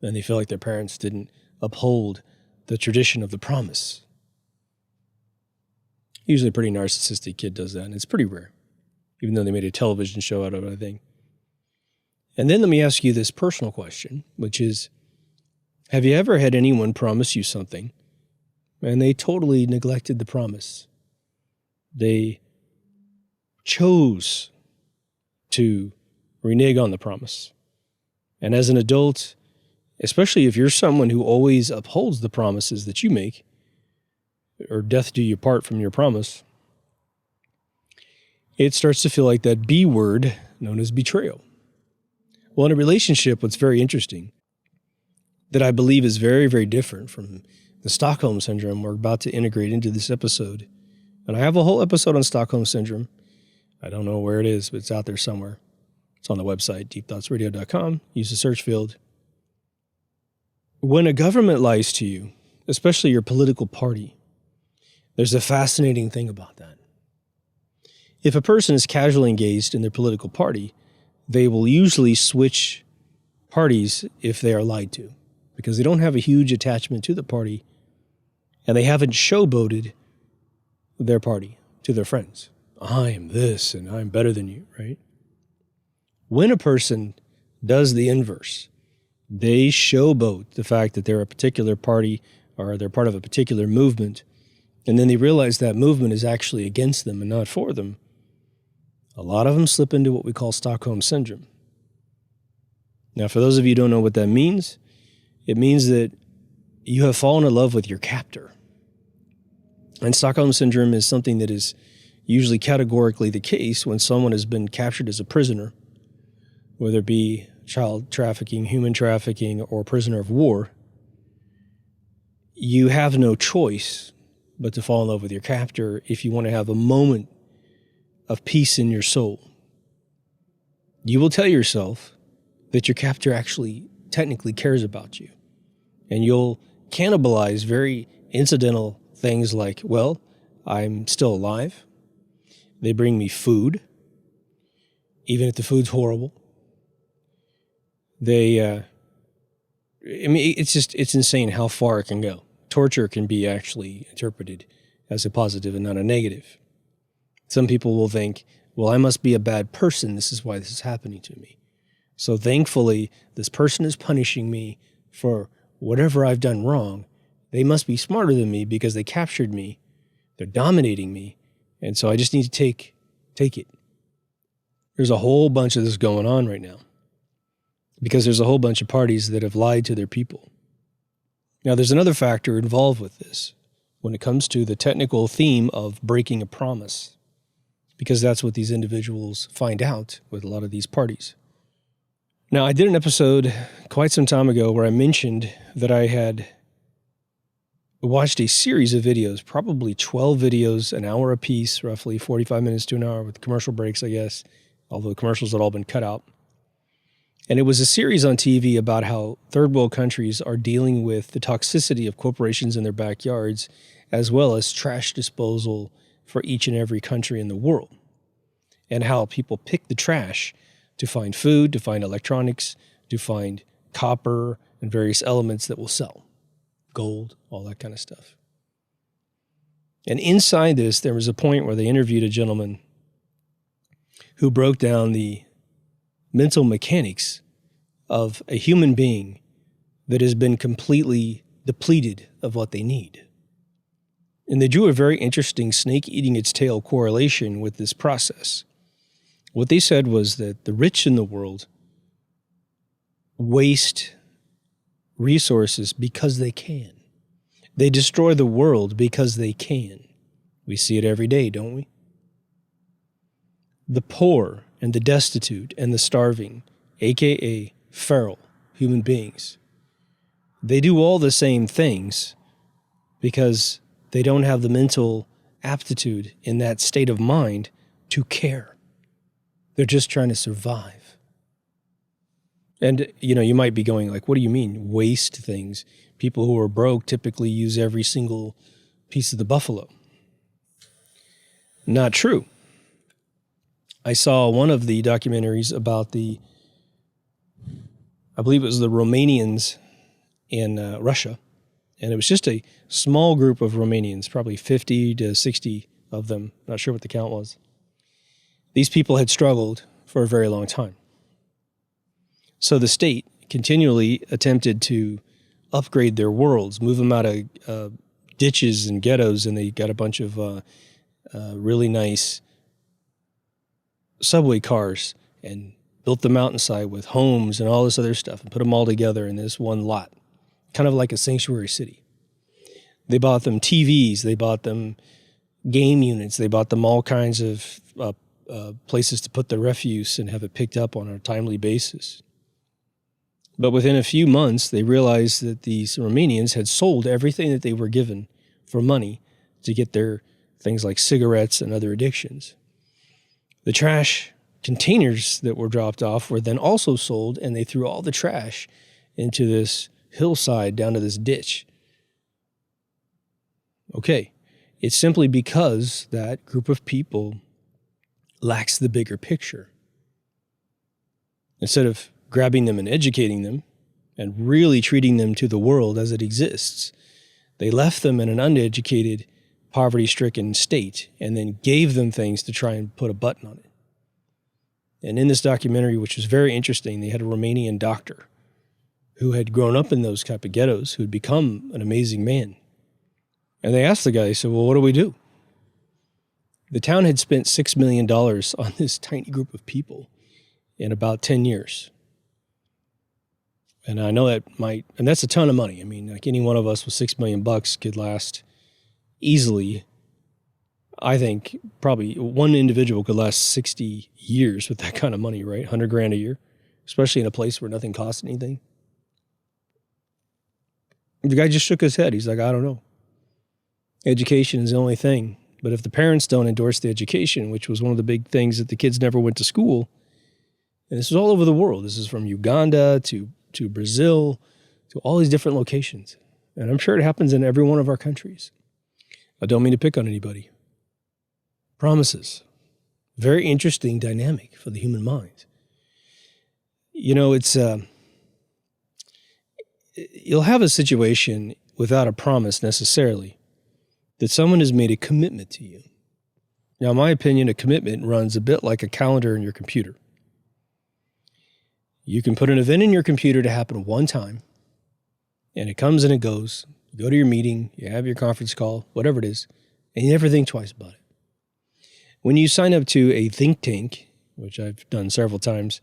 And they feel like their parents didn't uphold the tradition of the promise. Usually a pretty narcissistic kid does that, and it's pretty rare, even though they made a television show out of it, I think. And then let me ask you this personal question, which is, have you ever had anyone promise you something, and they totally neglected the promise? They chose to renege on the promise. And as an adult, especially if you're someone who always upholds the promises that you make, or death do you part from your promise, it starts to feel like that B word known as betrayal. Well, in a relationship, what's very interesting, that I believe is very, very different from the Stockholm Syndrome we're about to integrate into this episode. And I have a whole episode on Stockholm Syndrome. I don't know where it is, but it's out there somewhere. It's on the website, deepthoughtsradio.com. Use the search field. When a government lies to you, especially your political party, there's a fascinating thing about that. If a person is casually engaged in their political party, they will usually switch parties if they are lied to, because they don't have a huge attachment to the party and they haven't showboated their party to their friends. I am this and I'm better than you, right? When a person does the inverse, they showboat the fact that they're a particular party or they're part of a particular movement, and then they realize that movement is actually against them and not for them. A lot of them slip into what we call Stockholm Syndrome. Now, for those of you who don't know what that means, it means that you have fallen in love with your captor. And Stockholm Syndrome is something that is usually categorically the case when someone has been captured as a prisoner, whether it be child trafficking, human trafficking, or prisoner of war. You have no choice but to fall in love with your captor if you want to have a moment of peace in your soul. You will tell yourself that your captor actually technically cares about you. And you'll cannibalize very incidental things like, well, I'm still alive. They bring me food, even if the food's horrible. It's insane how far it can go. Torture can be actually interpreted as a positive and not a negative. Some people will think, well, I must be a bad person. This is why this is happening to me. So thankfully, this person is punishing me for whatever I've done wrong. They must be smarter than me because they captured me. They're dominating me. And so I just need to take it. There's a whole bunch of this going on right now because there's a whole bunch of parties that have lied to their people. Now, there's another factor involved with this when it comes to the technical theme of breaking a promise, because that's what these individuals find out with a lot of these parties. Now, I did an episode quite some time ago where I mentioned that I had watched a series of videos, probably 12 videos, an hour apiece, roughly 45 minutes to an hour with commercial breaks, I guess, although the commercials had all been cut out. And it was a series on TV about how third world countries are dealing with the toxicity of corporations in their backyards, as well as trash disposal for each and every country in the world, and how people pick the trash to find food, to find electronics, to find copper and various elements that will sell, gold, all that kind of stuff. And inside this, there was a point where they interviewed a gentleman who broke down the mental mechanics of a human being that has been completely depleted of what they need. And they drew a very interesting snake eating its tail correlation with this process. What they said was that the rich in the world waste resources because they can. They destroy the world because they can. We see it every day, don't we? The poor and the destitute and the starving, aka feral human beings, they do all the same things because they don't have the mental aptitude in that state of mind to care. They're just trying to survive. And, you might be going like, what do you mean, waste things? People who are broke typically use every single piece of the buffalo. Not true. I saw one of the documentaries about I believe it was the Romanians in Russia, and it was just a small group of Romanians, probably 50 to 60 of them, not sure what the count was. These people had struggled for a very long time. So the state continually attempted to upgrade their worlds, move them out of ditches and ghettos, and they got a bunch of really nice subway cars and built the mountainside with homes and all this other stuff and put them all together in this one lot, kind of like a sanctuary city. They bought them TVs, they bought them game units, they bought them all kinds of places to put the refuse and have it picked up on a timely basis. But within a few months, they realized that these Romanians had sold everything that they were given for money to get their things like cigarettes and other addictions. The trash containers that were dropped off were then also sold, and they threw all the trash into this hillside down to this ditch. Okay, it's simply because that group of people lacks the bigger picture. Instead of grabbing them and educating them and really treating them to the world as it exists, they left them in an uneducated, poverty-stricken state and then gave them things to try and put a button on it. And in this documentary, which was very interesting, they had a Romanian doctor who had grown up in those type of ghettos, who had become an amazing man. And they asked the guy, they said, well, what do we do? The town had spent $6 million on this tiny group of people in about 10 years. And I know that and that's a ton of money. I mean, like any one of us with $6 million could last easily. I think probably one individual could last 60 years with that kind of money, right? $100,000 a year, especially in a place where nothing costs anything. The guy just shook his head. He's like, I don't know. Education is the only thing. But if the parents don't endorse the education, which was one of the big things that the kids never went to school, and this is all over the world. This is from Uganda to Brazil to all these different locations. And I'm sure it happens in every one of our countries. I don't mean to pick on anybody. Promises. Very interesting dynamic for the human mind. It's you'll have a situation without a promise necessarily that someone has made a commitment to you. Now, in my opinion, a commitment runs a bit like a calendar in your computer. You can put an event in your computer to happen one time, and it comes and it goes. You go to your meeting, you have your conference call, whatever it is, and you never think twice about it. When you sign up to a think tank, which I've done several times,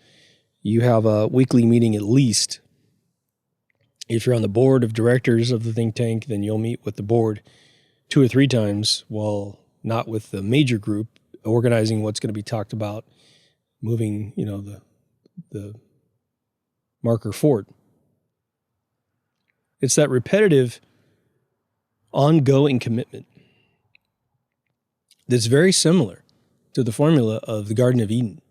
you have a weekly meeting at least. If you're on the board of directors of the think tank, then you'll meet with the board 2 or 3 times, while not with the major group, organizing what's going to be talked about, moving, the marker forward. It's that repetitive, ongoing commitment that's very similar to the formula of the Garden of Eden.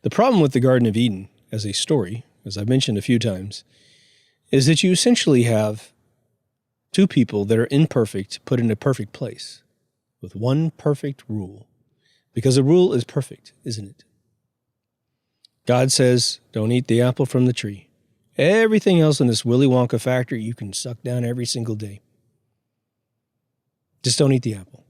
The problem with the Garden of Eden as a story, as I've mentioned a few times, is that you essentially have 2 people that are imperfect put in a perfect place with one perfect rule. Because a rule is perfect, isn't it? God says, don't eat the apple from the tree. Everything else in this Willy Wonka factory you can suck down every single day. Just don't eat the apple.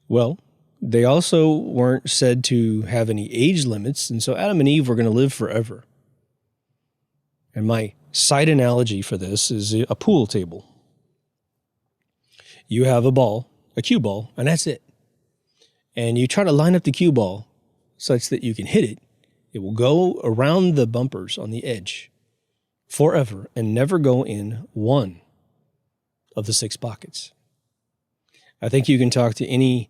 Well, they also weren't said to have any age limits, and so Adam and Eve were going to live forever. And my side analogy for this is a pool table. You have a ball, a cue ball, and that's it. And you try to line up the cue ball such that you can hit it. It will go around the bumpers on the edge forever and never go in one of the 6 pockets. I think you can talk to any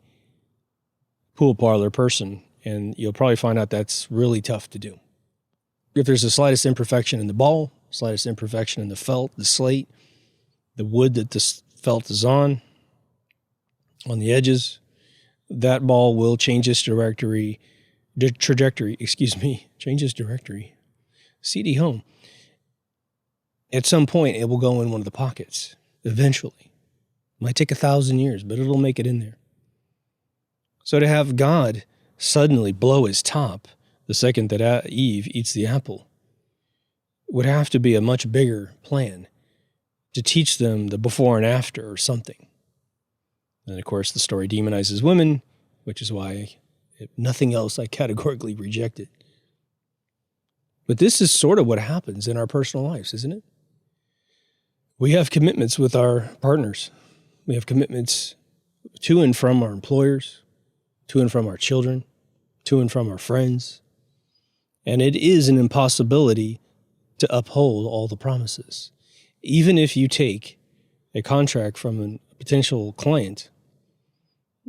pool parlor person and you'll probably find out that's really tough to do. If there's the slightest imperfection in the ball, slightest imperfection in the felt, the slate, the wood that this felt is on the edges, that ball will change its trajectory, change its directory, CD home. At some point, it will go in one of the pockets, eventually. Might take 1,000 years, but it'll make it in there. So to have God suddenly blow his top the second that Eve eats the apple would have to be a much bigger plan to teach them the before and after or something. And of course, the story demonizes women, which is why, if nothing else, I categorically reject it. But this is sort of what happens in our personal lives, isn't it? We have commitments with our partners. We have commitments to and from our employers, to and from our children, to and from our friends. And it is an impossibility to uphold all the promises. Even if you take a contract from a potential client,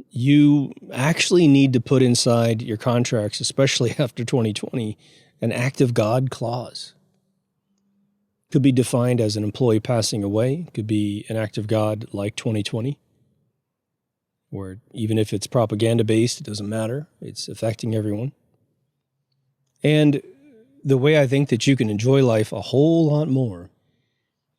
you actually need to put inside your contracts, especially after 2020, an act of God clause. Could be defined as an employee passing away. Could be an act of God like 2020, where even if it's propaganda-based, it doesn't matter. It's affecting everyone. And the way I think that you can enjoy life a whole lot more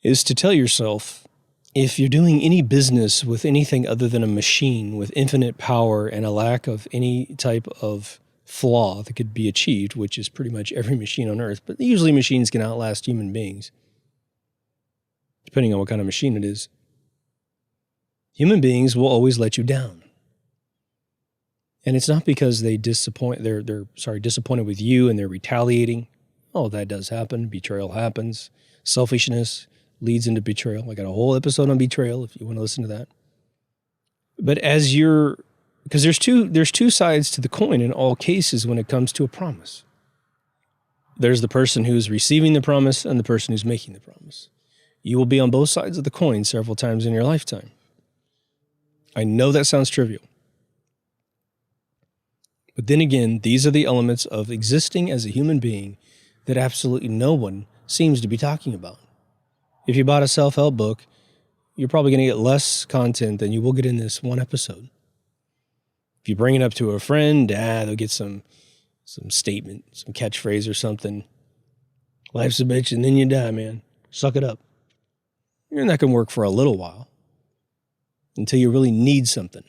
is to tell yourself, if you're doing any business with anything other than a machine with infinite power and a lack of any type of flaw that could be achieved, which is pretty much every machine on Earth, but usually machines can outlast human beings, depending on what kind of machine it is. Human beings will always let you down. And it's not because they're disappointed with you and they're retaliating. Oh, that does happen. Betrayal happens. Selfishness leads into betrayal. I got a whole episode on betrayal if you want to listen to that. But because there's two sides to the coin in all cases when it comes to a promise. There's the person who's receiving the promise and the person who's making the promise. You will be on both sides of the coin several times in your lifetime. I know that sounds trivial. But then again, these are the elements of existing as a human being that absolutely no one seems to be talking about. If you bought a self-help book, you're probably going to get less content than you will get in this one episode. If you bring it up to a friend, they'll get some statement, some catchphrase or something. Life's a bitch and then you die, man. Suck it up. And that can work for a little while until you really need something.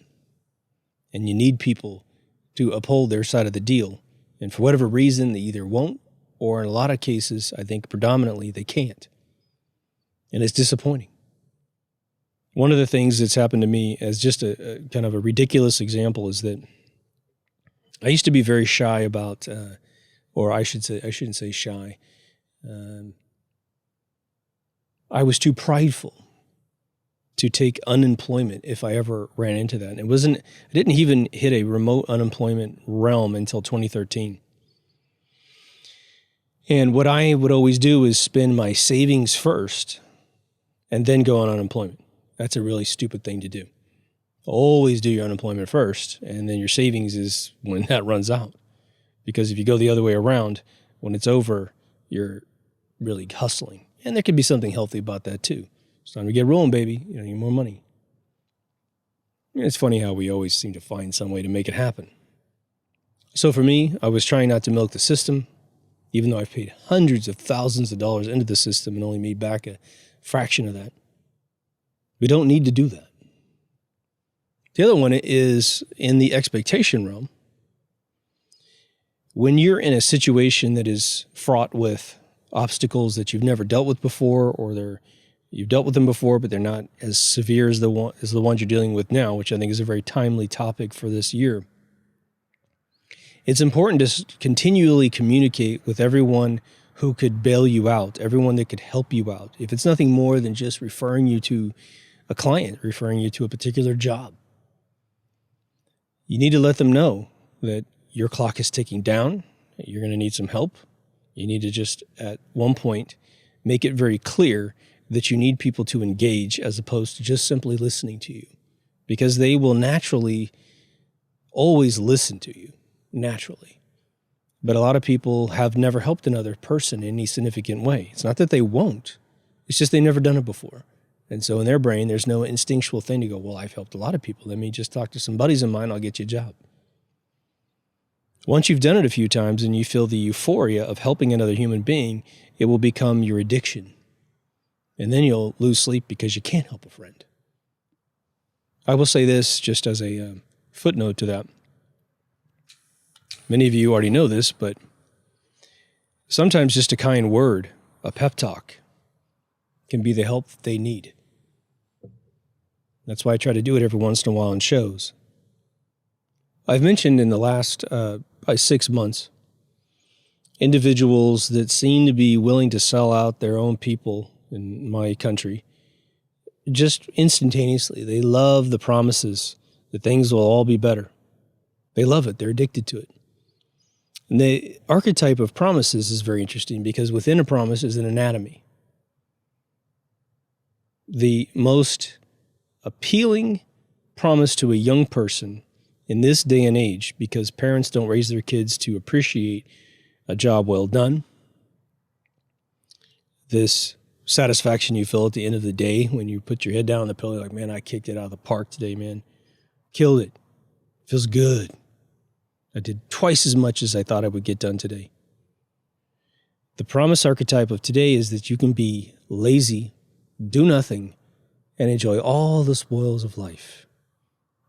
And you need people to uphold their side of the deal. And for whatever reason, they either won't, or in a lot of cases, I think predominantly, they can't. And it's disappointing. One of the things that's happened to me as just a kind of a ridiculous example is that I used to be very shy about, I shouldn't say shy. I was too prideful to take unemployment if I ever ran into that. And I didn't even hit a remote unemployment realm until 2013. And what I would always do is spend my savings first and then go on unemployment. That's a really stupid thing to do. Always do your unemployment first, and then your savings is when that runs out. Because if you go the other way around, when it's over, you're really hustling. And there could be something healthy about that too. It's time to get rolling, baby. You need more money. And it's funny how we always seem to find some way to make it happen. So for me, I was trying not to milk the system, even though I've paid hundreds of thousands of dollars into the system and only made back a fraction of that. We don't need to do that. The other one is in the expectation realm. When you're in a situation that is fraught with obstacles that you've never dealt with before, or you've dealt with them before, but they're not as severe as the ones you're dealing with now, which I think is a very timely topic for this year. It's important to continually communicate with everyone who could bail you out, everyone that could help you out. If it's nothing more than just referring you to a client, referring you to a particular job, you need to let them know that your clock is ticking down, that you're going to need some help. You need to just, at one point, make it very clear that you need people to engage as opposed to just simply listening to you, because they will naturally always listen to you. Naturally. But a lot of people have never helped another person in any significant way. It's not that they won't. It's just they've never done it before. And so in their brain, there's no instinctual thing to go, well, I've helped a lot of people. Let me just talk to some buddies of mine. I'll get you a job. Once you've done it a few times and you feel the euphoria of helping another human being, it will become your addiction. And then you'll lose sleep because you can't help a friend. I will say this just as a footnote to that. Many of you already know this, but sometimes just a kind word, a pep talk, can be the help that they need. That's why I try to do it every once in a while in shows. I've mentioned in the last 6 months, individuals that seem to be willing to sell out their own people in my country just instantaneously. They love the promises that things will all be better. They love it. They're addicted to it. And the archetype of promises is very interesting because within a promise is an anatomy. The most appealing promise to a young person in this day and age, because parents don't raise their kids to appreciate a job well done, this satisfaction you feel at the end of the day when you put your head down on the pillow, like, man, I kicked it out of the park today, man. Killed it. Feels good. I did twice as much as I thought I would get done today. The promise archetype of today is that you can be lazy, do nothing, and enjoy all the spoils of life.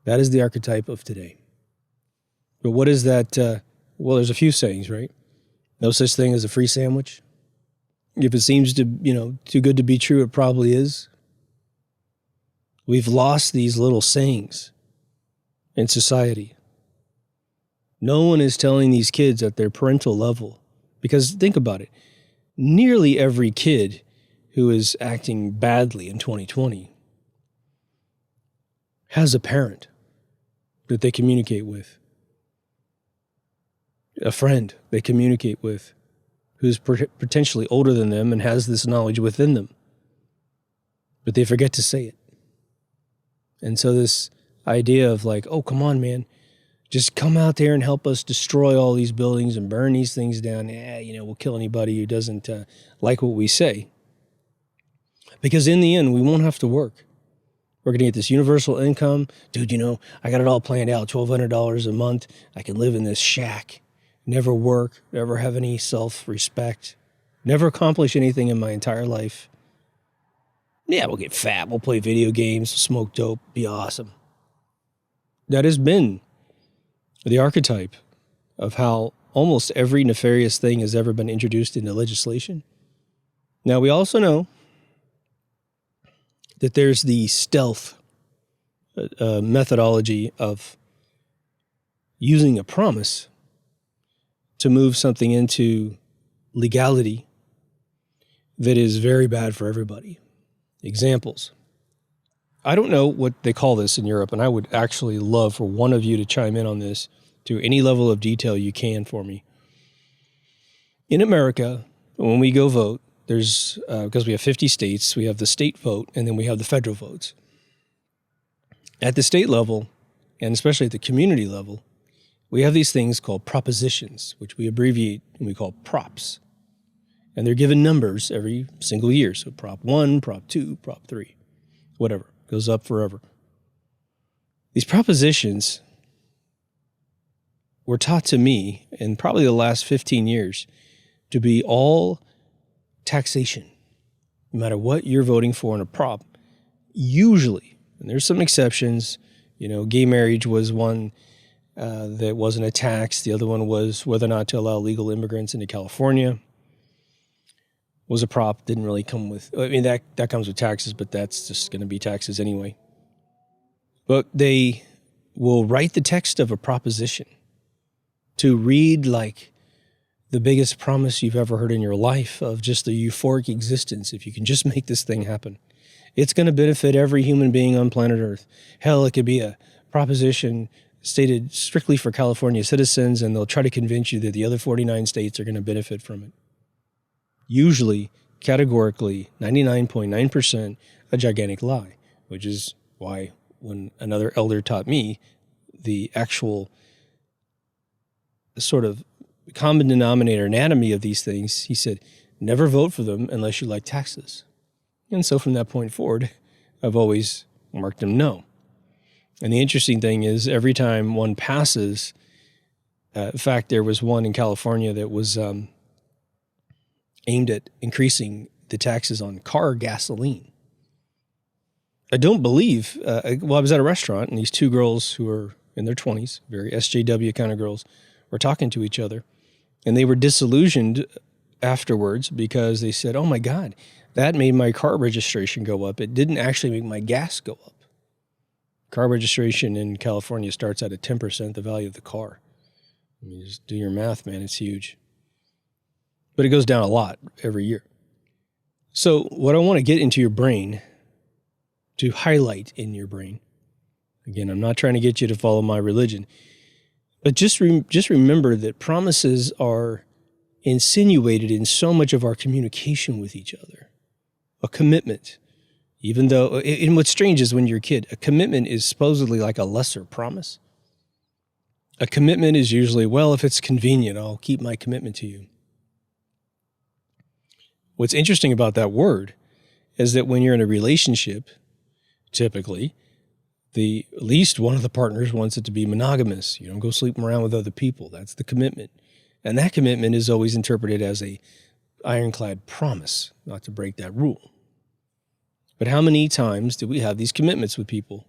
That is the archetype of today. But what is that? Well, there's a few sayings, right? No such thing as a free sandwich. If it seems to, too good to be true, it probably is. We've lost these little sayings in society. No one is telling these kids at their parental level, because think about it. Nearly every kid who is acting badly in 2020 has a parent that they communicate with, a friend they communicate with who's potentially older than them and has this knowledge within them, but they forget to say it. And so this idea of like, oh, come on, man, just come out there and help us destroy all these buildings and burn these things down. We'll kill anybody who doesn't like what we say. Because in the end, we won't have to work. We're going to get this universal income. Dude, I got it all planned out, $1,200 a month. I can live in this shack, never work, never have any self-respect, never accomplish anything in my entire life. Yeah, we'll get fat. We'll play video games, smoke dope, be awesome. That has been the archetype of how almost every nefarious thing has ever been introduced into legislation. Now, we also know that there's the stealth methodology of using a promise to move something into legality that is very bad for everybody. Examples. I don't know what they call this in Europe, and I would actually love for one of you to chime in on this to any level of detail you can for me. In America, when we go vote, there's, because we have 50 states, we have the state vote, and then we have the federal votes. At the state level, and especially at the community level, we have these things called propositions, which we abbreviate and we call props. And they're given numbers every single year. So Prop 1, Prop 2, Prop 3, whatever, goes up forever. These propositions were taught to me in probably the last 15 years to be all taxation, no matter what you're voting for in a prop. Usually, and there's some exceptions, gay marriage was one that wasn't a tax. The other one was whether or not to allow legal immigrants into California. Was a prop, didn't really come with, that comes with taxes, but that's just going to be taxes anyway. But they will write the text of a proposition to read like the biggest promise you've ever heard in your life of just the euphoric existence. If you can just make this thing happen, it's going to benefit every human being on planet Earth. Hell, it could be a proposition stated strictly for California citizens, and they'll try to convince you that the other 49 states are going to benefit from it. Usually, categorically, 99.9% a gigantic lie, which is why when another elder taught me the actual sort of common denominator anatomy of these things, he said, never vote for them unless you like taxes. And so from that point forward, I've always marked them no. And the interesting thing is every time one passes, in fact, there was one in California that was aimed at increasing the taxes on car gasoline. I don't believe, I was at a restaurant and these two girls who were in their 20s, very SJW kind of girls, were talking to each other. And they were disillusioned afterwards because they said, oh my God, that made my car registration go up. It didn't actually make my gas go up. Car registration in California starts at 10% the value of the car. Just do your math, man. It's huge. But it goes down a lot every year. So what I want to get into your brain, to highlight in your brain, again, I'm not trying to get you to follow my religion, but just remember that promises are insinuated in so much of our communication with each other. A commitment, even though, and what's strange is when you're a kid, a commitment is supposedly like a lesser promise. A commitment is usually, well, if it's convenient, I'll keep my commitment to you. What's interesting about that word is that when you're in a relationship, typically, at least one of the partners wants it to be monogamous. You don't go sleeping around with other people. That's the commitment. And that commitment is always interpreted as a ironclad promise not to break that rule. But how many times do we have these commitments with people?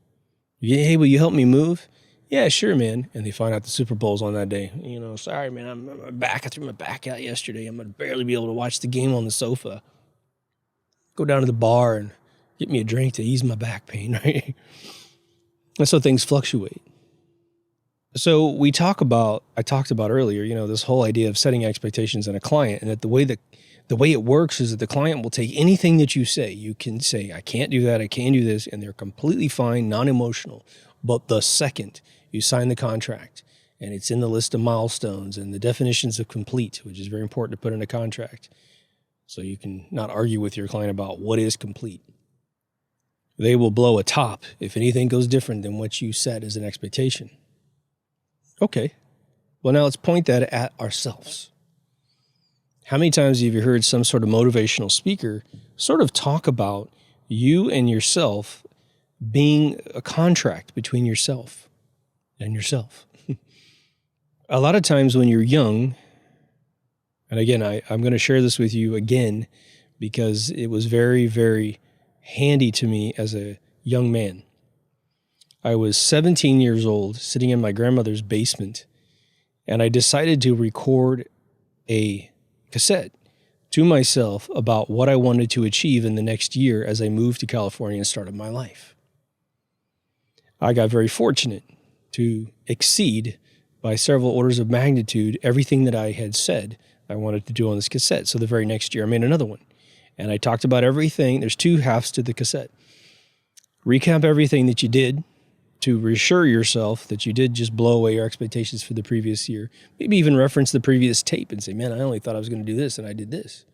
Hey, will you help me move? Yeah, sure, man. And they find out the Super Bowl's on that day. Sorry, man, I threw my back out yesterday. I'm going to barely be able to watch the game on the sofa. Go down to the bar and get me a drink to ease my back pain, right? And so things fluctuate. So I talked about earlier, this whole idea of setting expectations in a client, and that the way it works is that the client will take anything that you say. You can say, I can't do that, I can do this, and they're completely fine, non-emotional. But the second you sign the contract, and it's in the list of milestones and the definitions of complete, which is very important to put in a contract, so you can not argue with your client about what is complete. They will blow a top if anything goes different than what you set as an expectation. Okay, well now let's point that at ourselves. How many times have you heard some sort of motivational speaker sort of talk about you and yourself being a contract between yourself and yourself? A lot of times when you're young, and again, I'm going to share this with you again because it was very, very handy to me as a young man. I was 17 years old, sitting in my grandmother's basement, and I decided to record a cassette to myself about what I wanted to achieve in the next year as I moved to California and started my life. I got very fortunate to exceed by several orders of magnitude everything that I had said I wanted to do on this cassette. So the very next year I made another one. And I talked about everything. There's two halves to the cassette. Recap everything that you did to reassure yourself that you did just blow away your expectations for the previous year. Maybe even reference the previous tape and say, man, I only thought I was going to do this and I did this.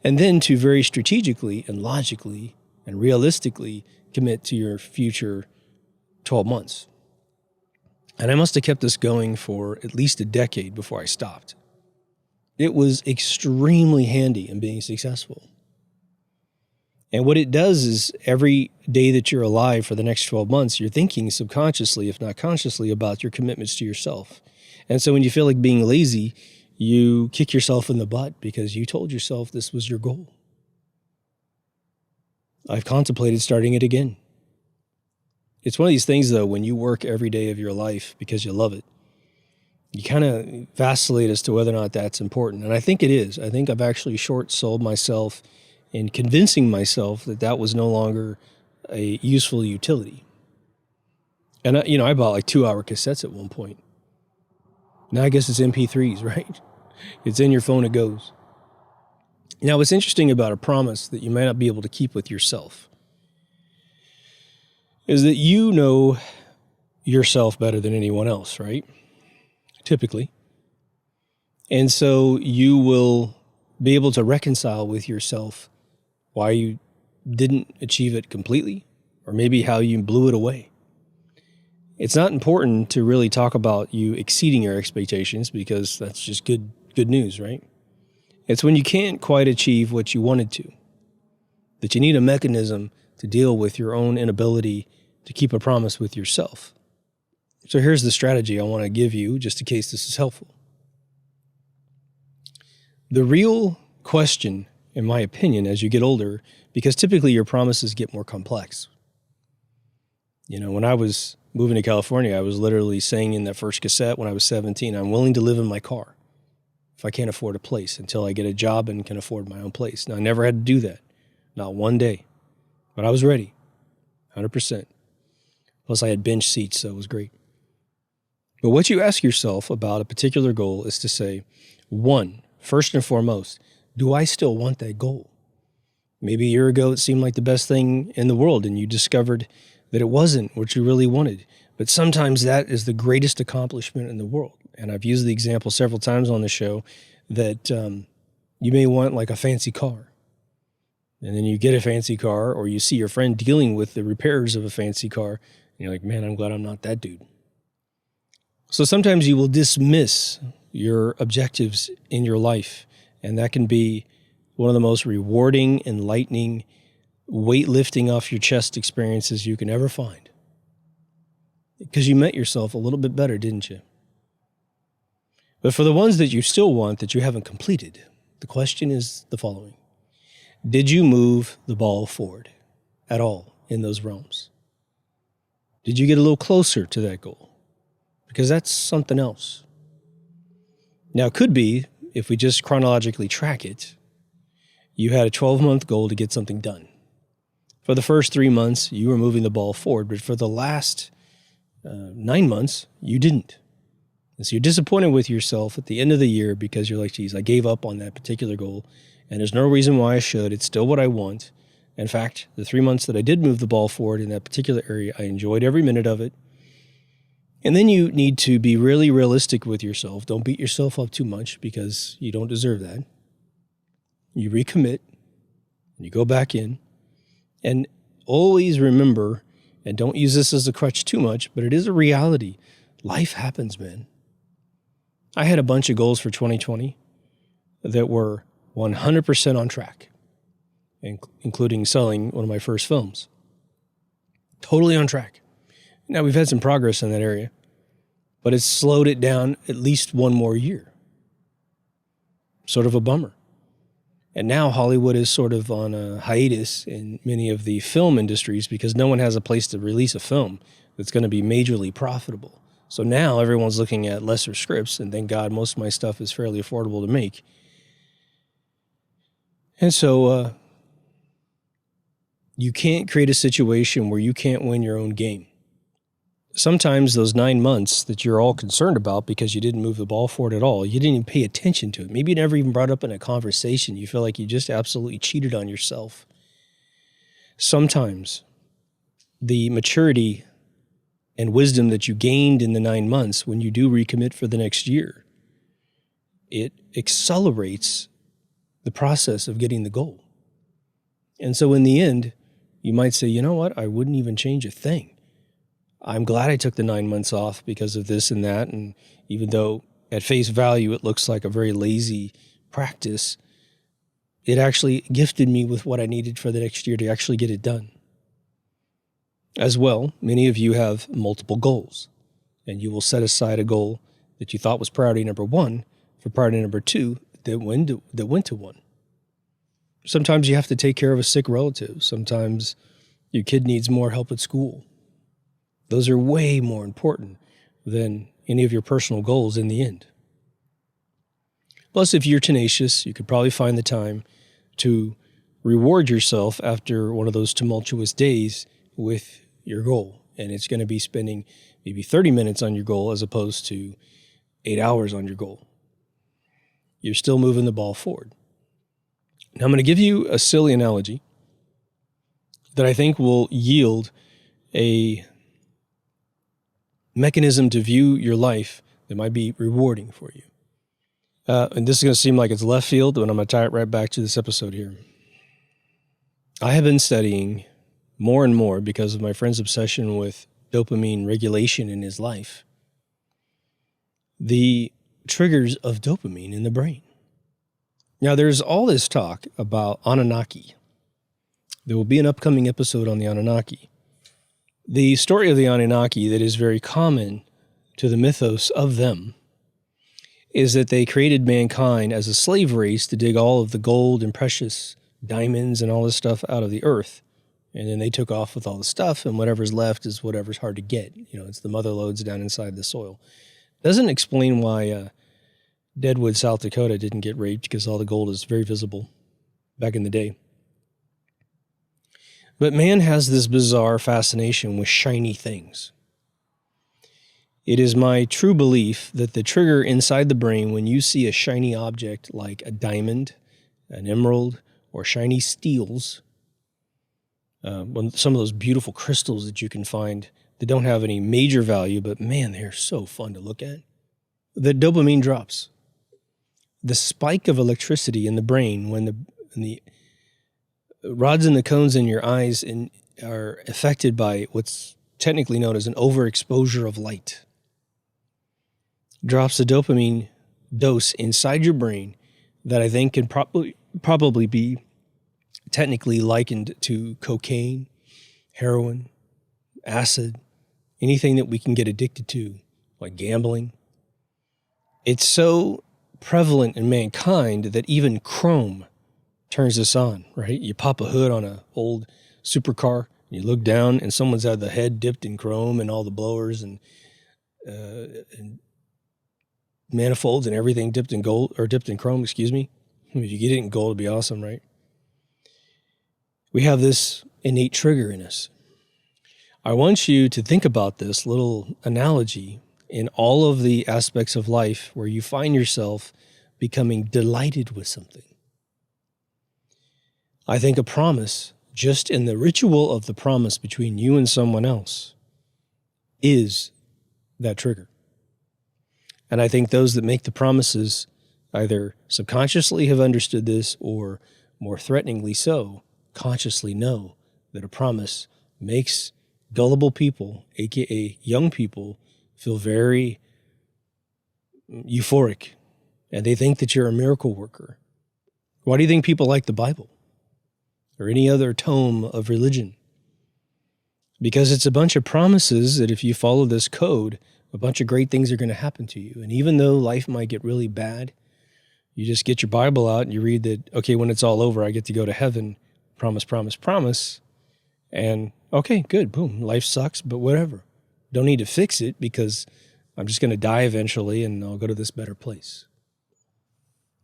And then to very strategically and logically and realistically commit to your future 12 months. And I must have kept this going for at least a decade before I stopped. It was extremely handy in being successful. And what it does is every day that you're alive for the next 12 months, you're thinking subconsciously, if not consciously, about your commitments to yourself. And so when you feel like being lazy, you kick yourself in the butt because you told yourself this was your goal. I've contemplated starting it again. It's one of these things, though, when you work every day of your life because you love it, you kind of vacillate as to whether or not that's important. And I think it is. I think I've actually short-sold myself in convincing myself that that was no longer a useful utility. And, I bought like 2-hour cassettes at one point. Now I guess it's MP3s, right? It's in your phone, it goes. Now, what's interesting about a promise that you might not be able to keep with yourself is that you know yourself better than anyone else, right? Typically. And so you will be able to reconcile with yourself why you didn't achieve it completely, or maybe how you blew it away. It's not important to really talk about you exceeding your expectations because that's just good news, right? It's when you can't quite achieve what you wanted to, that you need a mechanism to deal with your own inability to keep a promise with yourself. So here's the strategy I want to give you just in case this is helpful. The real question, in my opinion, as you get older, because typically your promises get more complex. When I was moving to California, I was literally saying in that first cassette when I was 17, I'm willing to live in my car if I can't afford a place until I get a job and can afford my own place. Now, I never had to do that, not one day, but I was ready, 100%. Plus, I had bench seats, so it was great. But what you ask yourself about a particular goal is to say, one, first and foremost, do I still want that goal? Maybe a year ago it seemed like the best thing in the world and you discovered that it wasn't what you really wanted. But sometimes that is the greatest accomplishment in the world. And I've used the example several times on the show that you may want like a fancy car. And then you get a fancy car or you see your friend dealing with the repairs of a fancy car. And you're like, man, I'm glad I'm not that dude. So sometimes you will dismiss your objectives in your life. And that can be one of the most rewarding, enlightening, weightlifting off your chest experiences you can ever find. Because you met yourself a little bit better, didn't you? But for the ones that you still want that you haven't completed, the question is the following. Did you move the ball forward at all in those realms? Did you get a little closer to that goal? Because that's something else. Now, it could be, if we just chronologically track it, you had a 12-month goal to get something done. For the first 3 months, you were moving the ball forward, but for the last 9 months, you didn't. And so you're disappointed with yourself at the end of the year because you're like, geez, I gave up on that particular goal, and there's no reason why I should. It's still what I want. In fact, the 3 months that I did move the ball forward in that particular area, I enjoyed every minute of it. And then you need to be really realistic with yourself. Don't beat yourself up too much because you don't deserve that. You recommit, and you go back in. And always remember, and don't use this as a crutch too much, but it is a reality. Life happens, man. I had a bunch of goals for 2020 that were 100% on track, including selling one of my first films. Totally on track. Now, we've had some progress in that area, but it's slowed it down at least one more year. Sort of a bummer. And now Hollywood is sort of on a hiatus in many of the film industries because no one has a place to release a film that's going to be majorly profitable. So now everyone's looking at lesser scripts, and thank God most of my stuff is fairly affordable to make. And so you can't create a situation where you can't win your own game. Sometimes those 9 months that you're all concerned about because you didn't move the ball forward at all, you didn't even pay attention to it. Maybe you never even brought up in a conversation. You feel like you just absolutely cheated on yourself. Sometimes the maturity and wisdom that you gained in the 9 months when you do recommit for the next year, it accelerates the process of getting the goal. And so in the end, you might say, you know what, I wouldn't even change a thing. I'm glad I took the 9 months off because of this and that. And even though at face value it looks like a very lazy practice, it actually gifted me with what I needed for the next year to actually get it done. As well, many of you have multiple goals, and you will set aside a goal that you thought was priority number 1 for priority number 2 that went to 1. Sometimes you have to take care of a sick relative. Sometimes your kid needs more help at school. Those are way more important than any of your personal goals in the end. Plus, if you're tenacious, you could probably find the time to reward yourself after one of those tumultuous days with your goal. And it's going to be spending maybe 30 minutes on your goal as opposed to 8 hours on your goal. You're still moving the ball forward. Now, I'm going to give you a silly analogy that I think will yield a mechanism to view your life that might be rewarding for you. And this is going to seem like it's left field, but I'm going to tie it right back to this episode here. I have been studying more and more because of my friend's obsession with dopamine regulation in his life, the triggers of dopamine in the brain. Now, there's all this talk about Anunnaki. There will be an upcoming episode on the Anunnaki. The story of the Anunnaki that is very common to the mythos of them is that they created mankind as a slave race to dig all of the gold and precious diamonds and all this stuff out of the earth. And then they took off with all the stuff, and whatever's left is whatever's hard to get. It's the mother lodes down inside the soil. Doesn't explain why Deadwood, South Dakota didn't get raped, because all the gold is very visible back in the day. But man has this bizarre fascination with shiny things. It is my true belief that the trigger inside the brain when you see a shiny object like a diamond, an emerald, or shiny steels, some of those beautiful crystals that you can find that don't have any major value, but man, they're so fun to look at, the dopamine drops. The spike of electricity in the brain when the rods and the cones in your eyes are affected by what's technically known as an overexposure of light, drops a dopamine dose inside your brain that I think can probably be technically likened to cocaine, heroin, acid, anything that we can get addicted to, like gambling. It's so prevalent in mankind that even chrome turns this on, right? You pop a hood on an old supercar, and you look down, and someone's had the head dipped in chrome and all the blowers and manifolds and everything dipped in gold, or dipped in chrome, excuse me. If you get it in gold, it'd be awesome, right? We have this innate trigger in us. I want you to think about this little analogy in all of the aspects of life where you find yourself becoming delighted with something. I think a promise, just in the ritual of the promise between you and someone else, is that trigger. And I think those that make the promises either subconsciously have understood this, or more threateningly so, consciously know that a promise makes gullible people, aka young people, feel very euphoric, and they think that you're a miracle worker. Why do you think people like the Bible or any other tome of religion? Because it's a bunch of promises that if you follow this code, a bunch of great things are going to happen to you. And even though life might get really bad, you just get your Bible out and you read that, okay, when it's all over, I get to go to heaven. Promise, promise, promise. And okay, good, boom. Life sucks, but whatever. Don't need to fix it because I'm just going to die eventually and I'll go to this better place.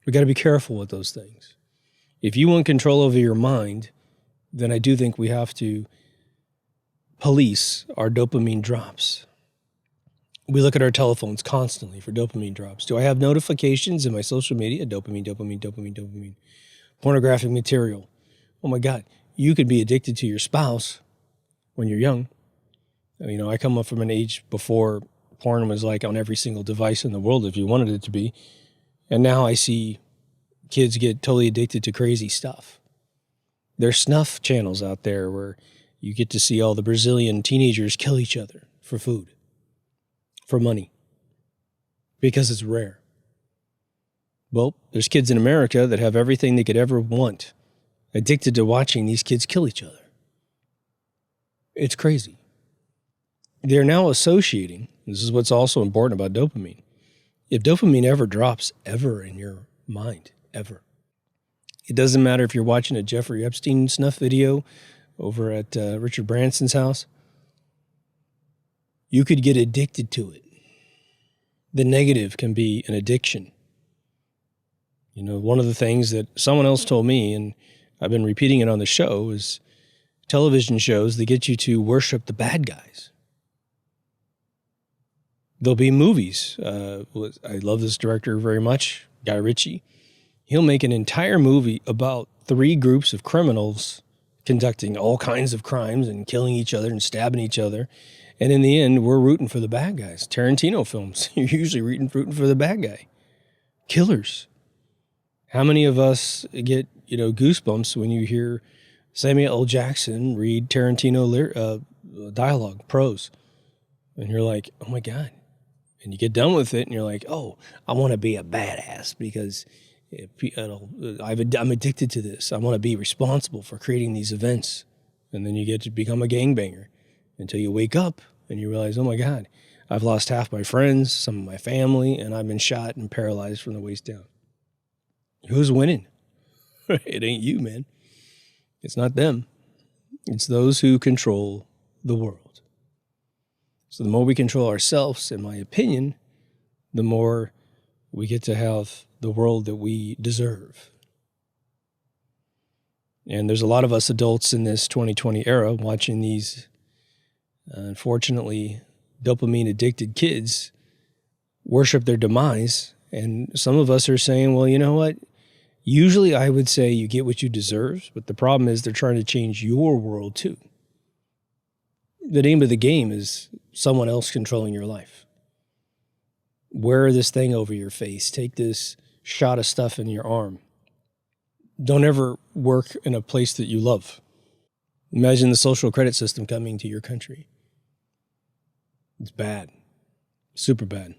We got to be careful with those things. If you want control over your mind, then I do think we have to police our dopamine drops. We look at our telephones constantly for dopamine drops. Do I have notifications in my social media? Dopamine, dopamine, dopamine, dopamine. Pornographic material. Oh my God, you could be addicted to your spouse when you're young. I come up from an age before porn was like on every single device in the world if you wanted it to be. And now I see kids get totally addicted to crazy stuff. There's snuff channels out there where you get to see all the Brazilian teenagers kill each other for food, for money, because it's rare. Well, there's kids in America that have everything they could ever want, addicted to watching these kids kill each other. It's crazy. They're now associating, this is what's also important about dopamine. If dopamine ever drops, ever in your mind, ever, it doesn't matter if you're watching a Jeffrey Epstein snuff video over at Richard Branson's house, you could get addicted to it. The negative can be an addiction. One of the things that someone else told me, and I've been repeating it on the show, is television shows that get you to worship the bad guys. There'll be movies. I love this director very much, Guy Ritchie. He'll make an entire movie about 3 groups of criminals conducting all kinds of crimes and killing each other and stabbing each other. And in the end, we're rooting for the bad guys. Tarantino films, you're usually rooting for the bad guy. Killers. How many of us get, goosebumps when you hear Samuel L. Jackson read Tarantino dialogue, prose? And you're like, oh my God. And you get done with it and you're like, oh, I want to be a badass because I'm addicted to this. I want to be responsible for creating these events. And then you get to become a gangbanger until you wake up and you realize, oh my God, I've lost half my friends, some of my family, and I've been shot and paralyzed from the waist down. Who's winning? It ain't you, man. It's not them. It's those who control the world. So the more we control ourselves, in my opinion, the more we get to have the world that we deserve. And there's a lot of us adults in this 2020 era watching these, unfortunately, dopamine-addicted kids worship their demise. And some of us are saying, well, you know what? Usually I would say you get what you deserve, but the problem is they're trying to change your world too. The name of the game is someone else controlling your life. Wear this thing over your face. Take this shot of stuff in your arm. Don't ever work in a place that you love. Imagine the social credit system coming to your country. It's bad. Super bad.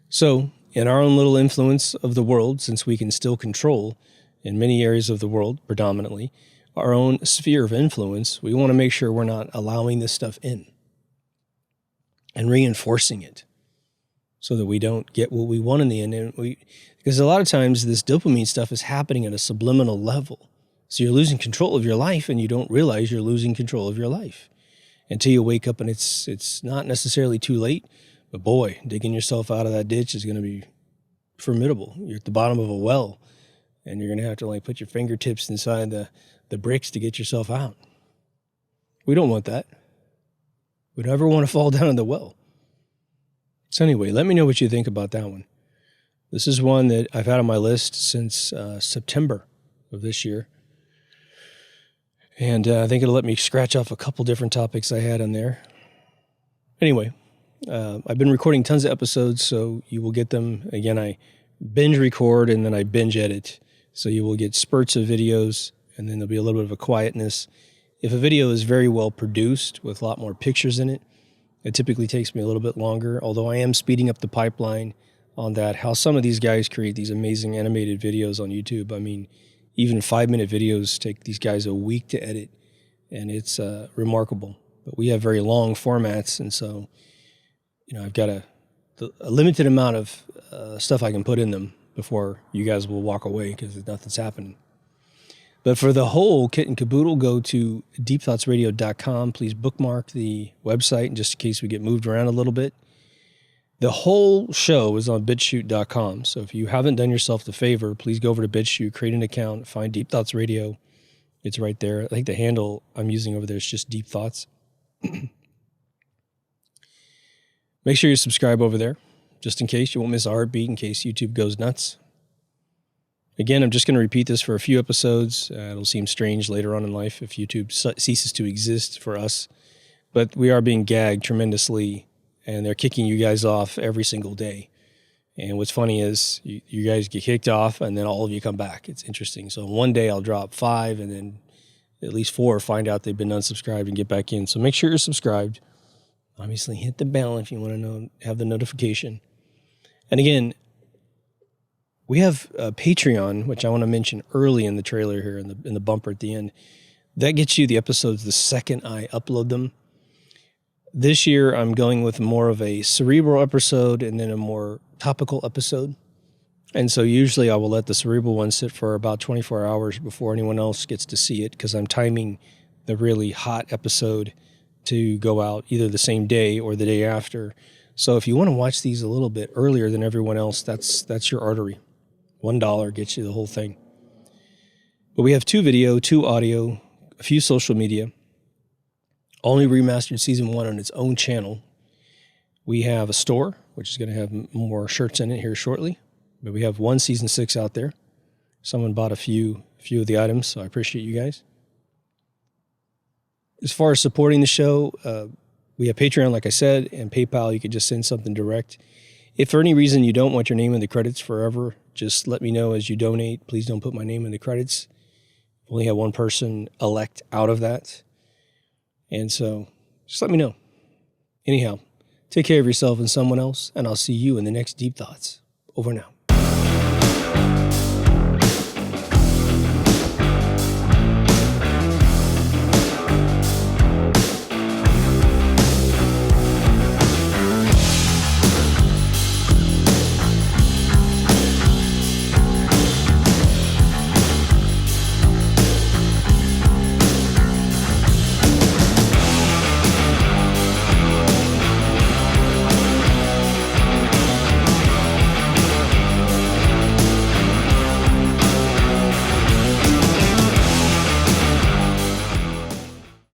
So, in our own little influence of the world, since we can still control, in many areas of the world, predominantly, our own sphere of influence, we want to make sure we're not allowing this stuff in and reinforcing it so that we don't get what we want in the end. Because a lot of times this dopamine stuff is happening at a subliminal level. So you're losing control of your life and you don't realize you're losing control of your life until you wake up and it's not necessarily too late. But boy, digging yourself out of that ditch is going to be formidable. You're at the bottom of a well, and you're going to have to put your fingertips inside the bricks to get yourself out. We don't want that. We never want to fall down in the well. So anyway, let me know what you think about that one. This is one that I've had on my list since September of this year. And I think it'll let me scratch off a couple different topics I had on there. Anyway, I've been recording tons of episodes, so you will get them. Again, I binge record and then I binge edit. So you will get spurts of videos and then there'll be a little bit of a quietness. If a video is very well produced with a lot more pictures in it, it typically takes me a little bit longer, although I am speeding up the pipeline on that. How some of these guys create these amazing animated videos on YouTube. I mean, even 5-minute videos take these guys a week to edit, and it's remarkable. But we have very long formats, and so I've got a limited amount of stuff I can put in them before you guys will walk away because nothing's happening. But for the whole kit and caboodle, go to deepthoughtsradio.com. Please bookmark the website just in case we get moved around a little bit. The whole show is on BitChute.com. So if you haven't done yourself the favor, please go over to BitChute, create an account, find Deep Thoughts Radio. It's right there. I think the handle I'm using over there is just Deep Thoughts. Make sure you subscribe over there, just in case you won't miss a heartbeat, in case YouTube goes nuts. Again, I'm just going to repeat this for a few episodes. It'll seem strange later on in life if YouTube ceases to exist for us. But we are being gagged tremendously, and they're kicking you guys off every single day. And what's funny is you guys get kicked off, and then all of you come back. It's interesting. So one day I'll drop 5, and then at least 4 find out they've been unsubscribed and get back in. So make sure you're subscribed. Obviously, hit the bell if you want to have the notification. And again, we have a Patreon, which I want to mention early in the trailer here, in the bumper at the end. That gets you the episodes the second I upload them. This year, I'm going with more of a cerebral episode and then a more topical episode. And so usually I will let the cerebral one sit for about 24 hours before anyone else gets to see it, because I'm timing the really hot episode to go out either the same day or the day after. So if you want to watch these a little bit earlier than everyone else, that's your artery. $1 gets you the whole thing. But we have 2 video, 2 audio, a few social media. Only remastered season 1 on its own channel. We have a store, which is going to have more shirts in it here shortly. But we have 1 season 6 out there. Someone bought a few of the items, so I appreciate you guys. As far as supporting the show, we have Patreon, like I said, and PayPal. You could just send something direct. If for any reason you don't want your name in the credits forever, just let me know as you donate. Please don't put my name in the credits. Only have one person elect out of that. And so just let me know. Anyhow, take care of yourself and someone else, and I'll see you in the next Deep Thoughts. Over now.